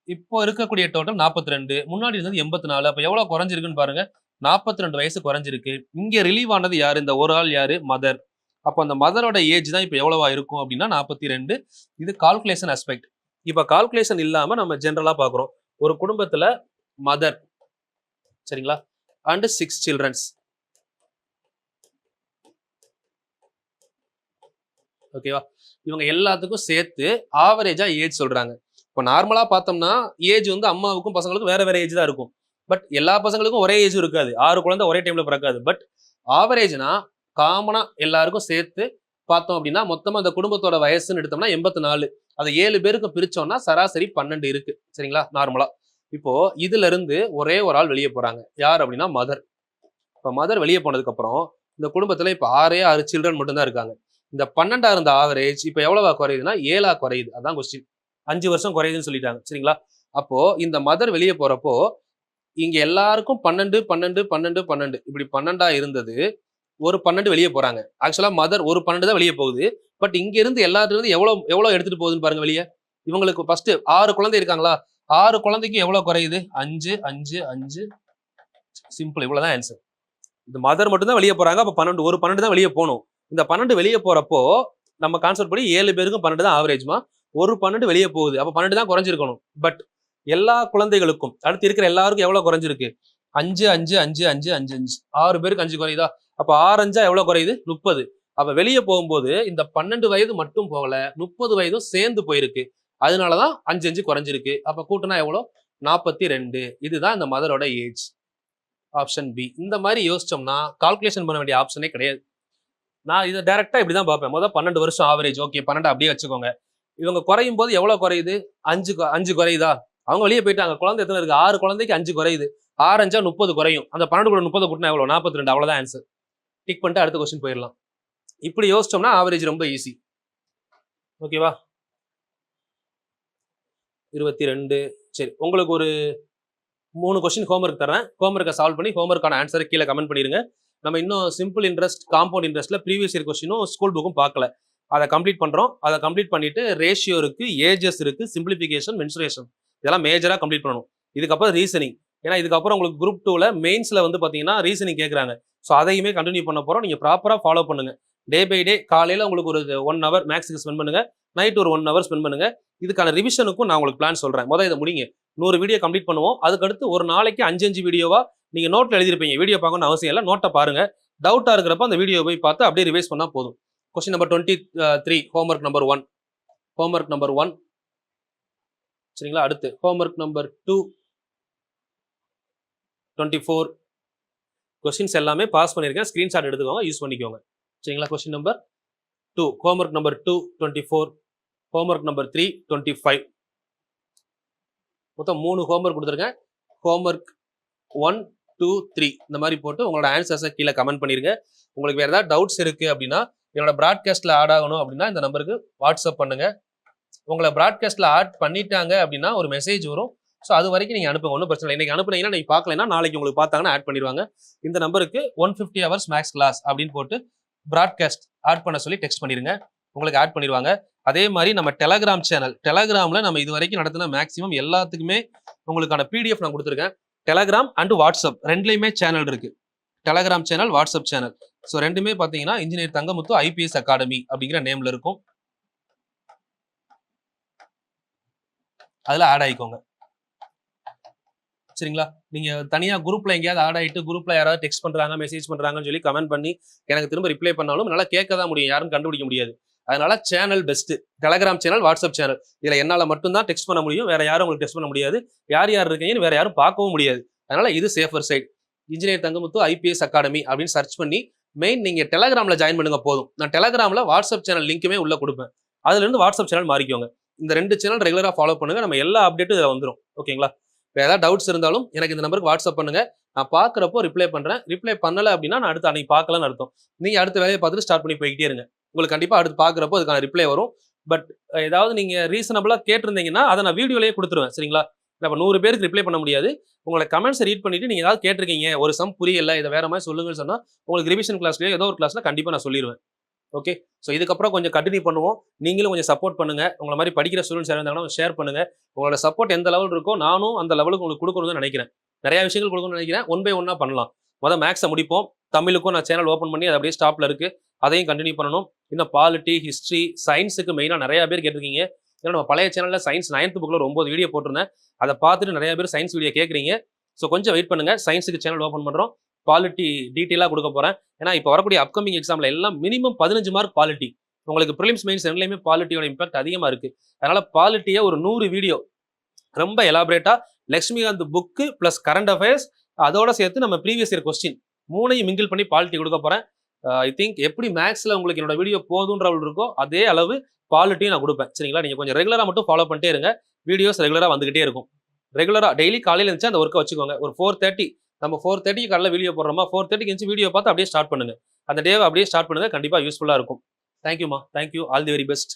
இப்போ இருக்கக்கூடிய டோட்டல் 42. முன்னாடி இருந்தது 84. அப்ப எவ்வளவு குறைஞ்சிருக்குன்னு பாருங்க. 42 வயசு குறைஞ்சிருக்கு. இங்க ரிலீவ் ஆனது யாரு? இந்த ஒரு ஆள் யாரு? மதர். அப்போ அந்த மதரோட ஏஜ் தான் இப்போ எவ்வளவா இருக்கும் அப்படின்னா 42. இது கால்குலேஷன் ஆஸ்பெக்ட். இப்போ கால்குலேஷன் இல்லாம நம்ம ஜென்ரலா பாக்குறோம். ஒரு குடும்பத்துல மதர், சரிங்களா, அண்ட் 6 children. ஓகேவா? இவங்க எல்லாத்துக்கும் சேர்த்து ஆவரேஜா ஏஜ் சொல்றாங்க. இப்போ நார்மலா பார்த்தோம்னா ஏஜ் அம்மாவுக்கும் பசங்களுக்கும் வேற வேற ஏஜ் தான் இருக்கும். பட் எல்லா பசங்களுக்கும் ஒரே ஏஜ் இருக்காது. 6 குழந்தை ஒரே டைம்ல பிறக்காது. பட் ஆவரேஜ்னா காமனா எல்லாருக்கும் சேர்த்து பார்த்தோம் அப்படின்னா மொத்தமா அந்த குடும்பத்தோட வயசுன்னு எடுத்தோம்னா 84. அதை 7 பேருக்கு பிரிச்சோம்னா சராசரி 12 இருக்கு. சரிங்களா? நார்மலா. இப்போ இதுல இருந்து ஒரே ஒரு ஆள் வெளியே போறாங்க. யார் அப்படின்னா மதர். இப்ப மதர் வெளியே போனதுக்கு அப்புறம் இந்த குடும்பத்துல இப்ப 6 சில்ட்ரன் மட்டும் தான் இருக்காங்க. இந்த 12 இருந்த ஆவரேஜ் இப்ப எவ்வளவா குறையுதுன்னா 7 குறையுது. அதான் கொஸ்டின். 5 வருஷம் குறையுதுன்னு சொல்லிட்டாங்க. சரிங்களா? அப்போ இந்த மதர் வெளியே போறப்போ இங்க எல்லாருக்கும் 12 12 12 12 இப்படி 12 இருந்தது. ஒரு 12 வெளியே போறாங்க. ஆக்சுவலா மதர் ஒரு 12 தான் வெளியே போகுது. பட் இங்க இருந்து எல்லாரும் எவ்வளவு எடுத்துட்டு போகுதுன்னு பாருங்க வெளியே. இவங்களுக்கு ஃபர்ஸ்ட் 6 குழந்தை இருக்காங்களா? 6 குழந்தைக்கு எவ்வளவு குறையுது? 5 5 5. சிம்பிள், இவ்வளவுதான் ஆன்சர். இந்த மதர் மட்டும் தான் வெளியே போறாங்க. அப்ப 12 ஒரு 12 தான் வெளியே போகணும். இந்த 12 வெளியே போறப்போ நம்ம கான்செப்ட் படி 7 பேருக்கும் 12 தான் ஆவரேஜ்மா. ஒரு 12 வெளியே போகுது. அப்ப 12 தான் குறைஞ்சிருக்கணும். பட் எல்லா குழந்தைகளுக்கும் அடுத்து இருக்கிற எல்லாருக்கும் எவ்வளவு குறைஞ்சிருக்கு? 5 5 5 5 5 5. 6 பேருக்கு 5 குறையுதா? அப்ப 6 5 எவ்வளவு குறையுது? 30. அப்ப வெளியே போகும்போது இந்த 12 வயது மட்டும் போகல, 30 வயதும் சேர்ந்து போயிருக்கு. அதனாலதான் 5 5 குறைஞ்சிருக்கு. அப்ப கூட்டினா எவ்வளவு? 42. இதுதான் இந்த மதரோட ஏஜ். Option B. இந்த மாதிரி யோசிச்சோம்னா கால்குலேஷன் பண்ண வேண்டிய ஆப்ஷனே கிடையாது. நான் இதை டைரக்டா இப்படிதான் பார்ப்பேன். முதல் 12 வருஷம் ஆவரேஜ். ஓகே, 12 அப்படியே வச்சுக்கோங்க. இவங்க குறையும் போது எவ்வளவு குறையுது? 5 குறையுதா? அவங்க வெளியே போயிட்டாங்க. குழந்தை எத்தனை இருக்கு? 6 குழந்தைக்கு 5 குறையுது. 6 5 30 குறையும். அந்த 12 கூட 30 கூட்டினா எவ்வளவு? 42. அவ்வளவுதான் ஆன்சர். டிக் பண்ணிட்டு அடுத்த கொஸ்டின் போயிடலாம். இப்படி யோசிச்சோம்னா ஆவரேஜ் ரொம்ப ஈஸி. ஓகேவா? 22. சரி, உங்களுக்கு ஒரு 3 கொஸ்டின் ஹோம்ஒர்க் தரேன். ஹோம்ஒர்க்கை சால்வ் பண்ணி ஹோம்ஒர்க்கான ஆன்சரை கீழே கமெண்ட் பண்ணிருங்க. நம்ம இன்னும் சிம்பிள் இன்ட்ரெஸ்ட், காம்பவுண்ட் இன்ட்ரெஸ்ட்ல ப்ரீவியஸ் இயர் கொஸ்டினும் ஸ்கூல் புக்கும் பார்க்கல. அதை கம்ப்ளீட் பண்றோம். அதை கம்ப்ளீட் பண்ணிட்டு ரேஷியோ இருக்கு, ஏஜஸ் இருக்கு, சிம்பிளிஃபிகேஷன், மென்சுரேஷன், இதெல்லாம் மேஜரா கம்ப்ளீட் பண்ணணும். இதுக்கப்புறம் ரீசனிங். ஏன்னா இதுக்கப்புறம் உங்களுக்கு குரூப் 2ல மெயின்ஸ்ல பாத்தீங்கன்னா ரீசனிங் கேட்கறாங்க. ஸோ அதையுமே கண்டினியூ பண்ண போறோம். நீங்க ப்ராப்பரா ஃபாலோ பண்ணுங்க. டே பை டே காலையில உங்களுக்கு ஒரு 1 hour மேக்ஸுக்கு ஸ்பெண்ட் பண்ணுங்க. நைட் ஒரு 1 hour ஸ்பெண்ட் பண்ணுங்க. இதுக்கான ரிவிஷனுக்கும் நான் உங்களுக்கு பிளான் சொல்றேன். முதல்ல இதை முடிங்க. 100 வீடியோ கம்ப்ளீட் பண்ணுவோம். அதுக்கடுத்து ஒரு நாளைக்கு 5 வீடியோவா நீங்க நோட்ல எழுதிருப்பீங்க. வீடியோ பார்க்கணும்னு அவசியம் இல்லை. நோட்டை பாருங்க. டவுட்டா இருக்கிறப்ப அந்த வீடியோ போய் பார்த்து அப்படியே ரிவைஸ் பண்ணா போதும். Question number 23, homework number 1. Homework number 1. சரிங்களா? அடுத்து ஹோம்ஒர்க் நம்பர் 2, 24. கொஸ்டின்ஸ் எல்லாமே பாஸ் பண்ணிருக்கேன். ஸ்கிரீன்ஷாட் எடுத்துக்கோங்க, யூஸ் பண்ணிக்கோங்க. சரிங்களா? Question number 2, homework number 2, 24. Homework number 3, 25. மொத்தம் 3 ஹோம்ஒர்க் கொடுத்துருங்க. ஹோம்ஒர்க் 1 2 3 இந்த மாதிரி போட்டு உங்களோட ஆன்சர்ஸை கீழே கமெண்ட் பண்ணிருங்க. உங்களுக்கு வேற ஏதாவது டவுட்ஸ் இருக்கு அப்படின்னா, என்னோட ப்ராட்காஸ்ட்ல ஆட் ஆகணும் அப்படின்னா இந்த நம்பருக்கு வாட்ஸ்அப் பண்ணுங்க. உங்களை ப்ராட்காஸ்ட்ல ஆட் பண்ணிட்டாங்க அப்படின்னா ஒரு மெசேஜ் வரும். ஸோ அது வரைக்கும் நீங்க அனுப்புங்க, ஒன்றும் பிரச்சனை இல்லை. இன்னைக்கு அனுப்புனீங்கன்னா நீங்க பார்க்கலன்னா நாளைக்கு உங்களுக்கு பார்த்தாங்கன்னா ஆட் பண்ணிடுவாங்க. இந்த நம்பருக்கு 150 hours மேக்ஸ் கிளாஸ் அப்படின்னு போட்டு ப்ராட்காஸ்ட் ஆட் பண்ண சொல்லி டெக்ஸ்ட் பண்ணிருங்க, உங்களுக்கு ஆட் பண்ணிடுவாங்க. அதே மாதிரி நம்ம டெலகிராம் சேனல், டெலகிராமில் நம்ம இது வரைக்கும் நடத்தின மேக்ஸிமம் எல்லாத்துக்குமே உங்களுக்கான பிடிஎஃப் நான் கொடுத்துருக்கேன். டெலகிராம் அண்ட் வாட்ஸ்அப் ரெண்டுலையுமே சேனல் இருக்கு. Telegram channel, WhatsApp channel. So ரெண்டுமே பார்த்தீங்கன்னா இன்ஜினியர் தங்கமுத்து ஐபிஎஸ் அகாடமி அப்படிங்கிற நேம்ல இருக்கும். அதில் ஆட் ஆகிக்கோங்க. சரிங்களா? நீங்க தனியா குரூப்ல எங்கேயாவது ஆட் ஆகிட்டு குரூப்ல யாராவது டெக்ஸ்ட் பண்றாங்க, மெசேஜ் பண்றாங்கன்னு சொல்லி கமெண்ட் பண்ணி எனக்கு திரும்ப ரிப்ளை பண்ணாலும் நல்லா கேட்க தான் முடியும், யாரும் கண்டுபிடிக்க முடியாது. அதனால channel best. Telegram channel, WhatsApp channel. இதுல என்னால மட்டும்தான் டெக்ஸ்ட் பண்ண முடியும், வேற யாரும் உங்களுக்கு டெக்ஸ்ட் பண்ண முடியாது. யார் யார் இருக்கீங்கன்னு வேற யாரும் பார்க்கவும் முடியாது. அதனால இது safer side. Engineer Thangamuthu IPS academy அப்படின்னு சர்ச் பண்ணி மெயின் நீங்க டெலகிராம்ல ஜாயின் பண்ணுங்க போதும். நான் டெலகிராம்ல வாட்ஸ்அப் சேனல் லிங்க்குமே உள்ள கொடுப்பேன். அதுல இருந்து வாட்ஸ்அப் சேனல் மாறிக்கோங்க. இந்த 2 சேனல் ரெகுலரா ஃபாலோ பண்ணுங்க. நம்ம எல்லா அப்டேட்டும் இதில் வந்துடும். ஓகேங்களா? இப்போ ஏதாவது டவுட்ஸ் இருந்தாலும் எனக்கு இந்த நம்பருக்கு வாட்ஸ்அப் பண்ணுங்க. நான் பார்க்குறப்போ ரிப்ளை பண்றேன். ரிப்ளை பண்ணல அப்படின்னா நான் அடுத்து அன்னைக்கு பார்க்கலாம்னு அர்த்தம். நீங்க அடுத்த வேலையை பார்த்துட்டு ஸ்டார்ட் பண்ணி போய்கிட்டே இருங்க. உங்களுக்கு கண்டிப்பா அடுத்து பார்க்குறப்போ அதுக்கான ரிப்ளை வரும். பட் ஏதாவது நீங்க ரீசனபிளா கேட்டிருந்தீங்கன்னா அதை நான் வீடியோலயே கொடுத்துருவேன். சரிங்களா? நம்ம 100 பேருக்கு ரிப்ளை பண்ண முடியாது. உங்களோட கமெண்ட்ஸ் ரீட் பண்ணிட்டு நீங்க ஏதாவது கேட்டிருக்கீங்க, ஒரு சம் புரியல, இதை வேற மாதிரி சொல்லுங்கன்னு சொன்னா உங்களுக்கு ரிவிஷன் கிளாஸ்லயோ ஏதோ ஒரு கிளாஸ்ல கண்டிப்பா நான் சொல்லிடுவேன். ஓகே, ஸோ இதுக்கப்புறம் கொஞ்சம் கண்டினியூ பண்ணுவோம். நீங்களும் கொஞ்சம் சப்போர்ட் பண்ணுங்க. உங்களை மாதிரி படிக்கிற ஸ்டூடெண்ட்ஸ் யாராவது இருந்தாங்கன்னா ஷேர் பண்ணுங்க. உங்களோட சப்போர்ட் எந்த லெவல் இருக்கோ நானும் அந்த லெவலுக்கு உங்களுக்கு கொடுக்கணும்னு நினைக்கிறேன். நிறைய விஷயங்கள் கொடுக்கணும்னு நினைக்கிறேன். 1 by 1 பண்ணலாம். மேக்ஸை முடிப்போம். தமிழுக்கும் நான் சேனல் ஓப்பன் பண்ணி அது அப்படியே ஸ்டாப்ல இருக்கு, அதையும் கண்டினியூ பண்ணணும். இன்னும் பாலிட்டி, ஹிஸ்ட்ரி, சயின்ஸுக்கு மெயினாக நிறைய பேர் கேட்டிருக்கீங்க. ஏன்னா நம்ம பழைய சேனலில் சயின்ஸ் 9th புக்கில் ஒரு 9 வீடியோ போட்டிருந்தேன். அதை பார்த்துட்டு நிறைய பேர் சயின்ஸ் வீடியோ கேட்குறீங்க. ஸோ கொஞ்சம் வெயிட் பண்ணுங்க. சயின்ஸுக்கு சேனல் ஓப்பன் பண்ணுறோம். பாலிட்டி டீட்டெயிலாக கொடுக்க போகிறேன். ஏன்னா இப்போ வரக்கூடிய அப்கமிங் எக்ஸாமில் எல்லாம் மினிமம் 15 மார்க் பாலிட்டி. உங்களுக்கு ப்ரிலிம்ஸ் மெயின்ஸ் ரெண்டுலையுமே பாலிட்டியோட இம்பாக்ட் அதிகமாக இருக்குது. அதனால் பாலிட்டியை ஒரு 100 வீடியோ ரொம்ப எலாபரேட்டாக Laxmikanth book plus current affairs அதோட சேர்த்து நம்ம ப்ரீவியஸ் இயர் கொஸ்டின் 3ஐயும் மிங்கிள் பண்ணி பாலிட்டி கொடுக்க போகிறேன். ஐ திங்க் எப்படி மேக்ஸில் உங்களுக்கு என்னோட வீடியோ போதுன்றவள் இருக்கோ அதே அளவு பாலிட்டியும் நான் கொடுப்பேன். சரிங்களா? நீங்கள் கொஞ்சம் ரெகுலராக மட்டும் ஃபாலோ பண்ணிட்டே இருங்க. வீடியோஸ் ரெகுலராக வந்துகிட்டே இருக்கும். ரெகுலராக டெய்லி காலையில் இருந்துச்சு அந்த ஒர்க்கை வச்சுக்கோங்க. ஒரு 4:30 நம்ம 4:30 காலையில் வீடியோ போடுறோமா, 4:30 இருந்துச்சு வீடியோ பார்த்து அப்படியே ஸ்டார்ட் பண்ணுங்க. அந்த டேவை அப்படியே ஸ்டார்ட் பண்ணுங்க. கண்டிப்பாக யூஸ்ஃபுல்லாக இருக்கும். தேங்க்யூமா, thank you. All the very best.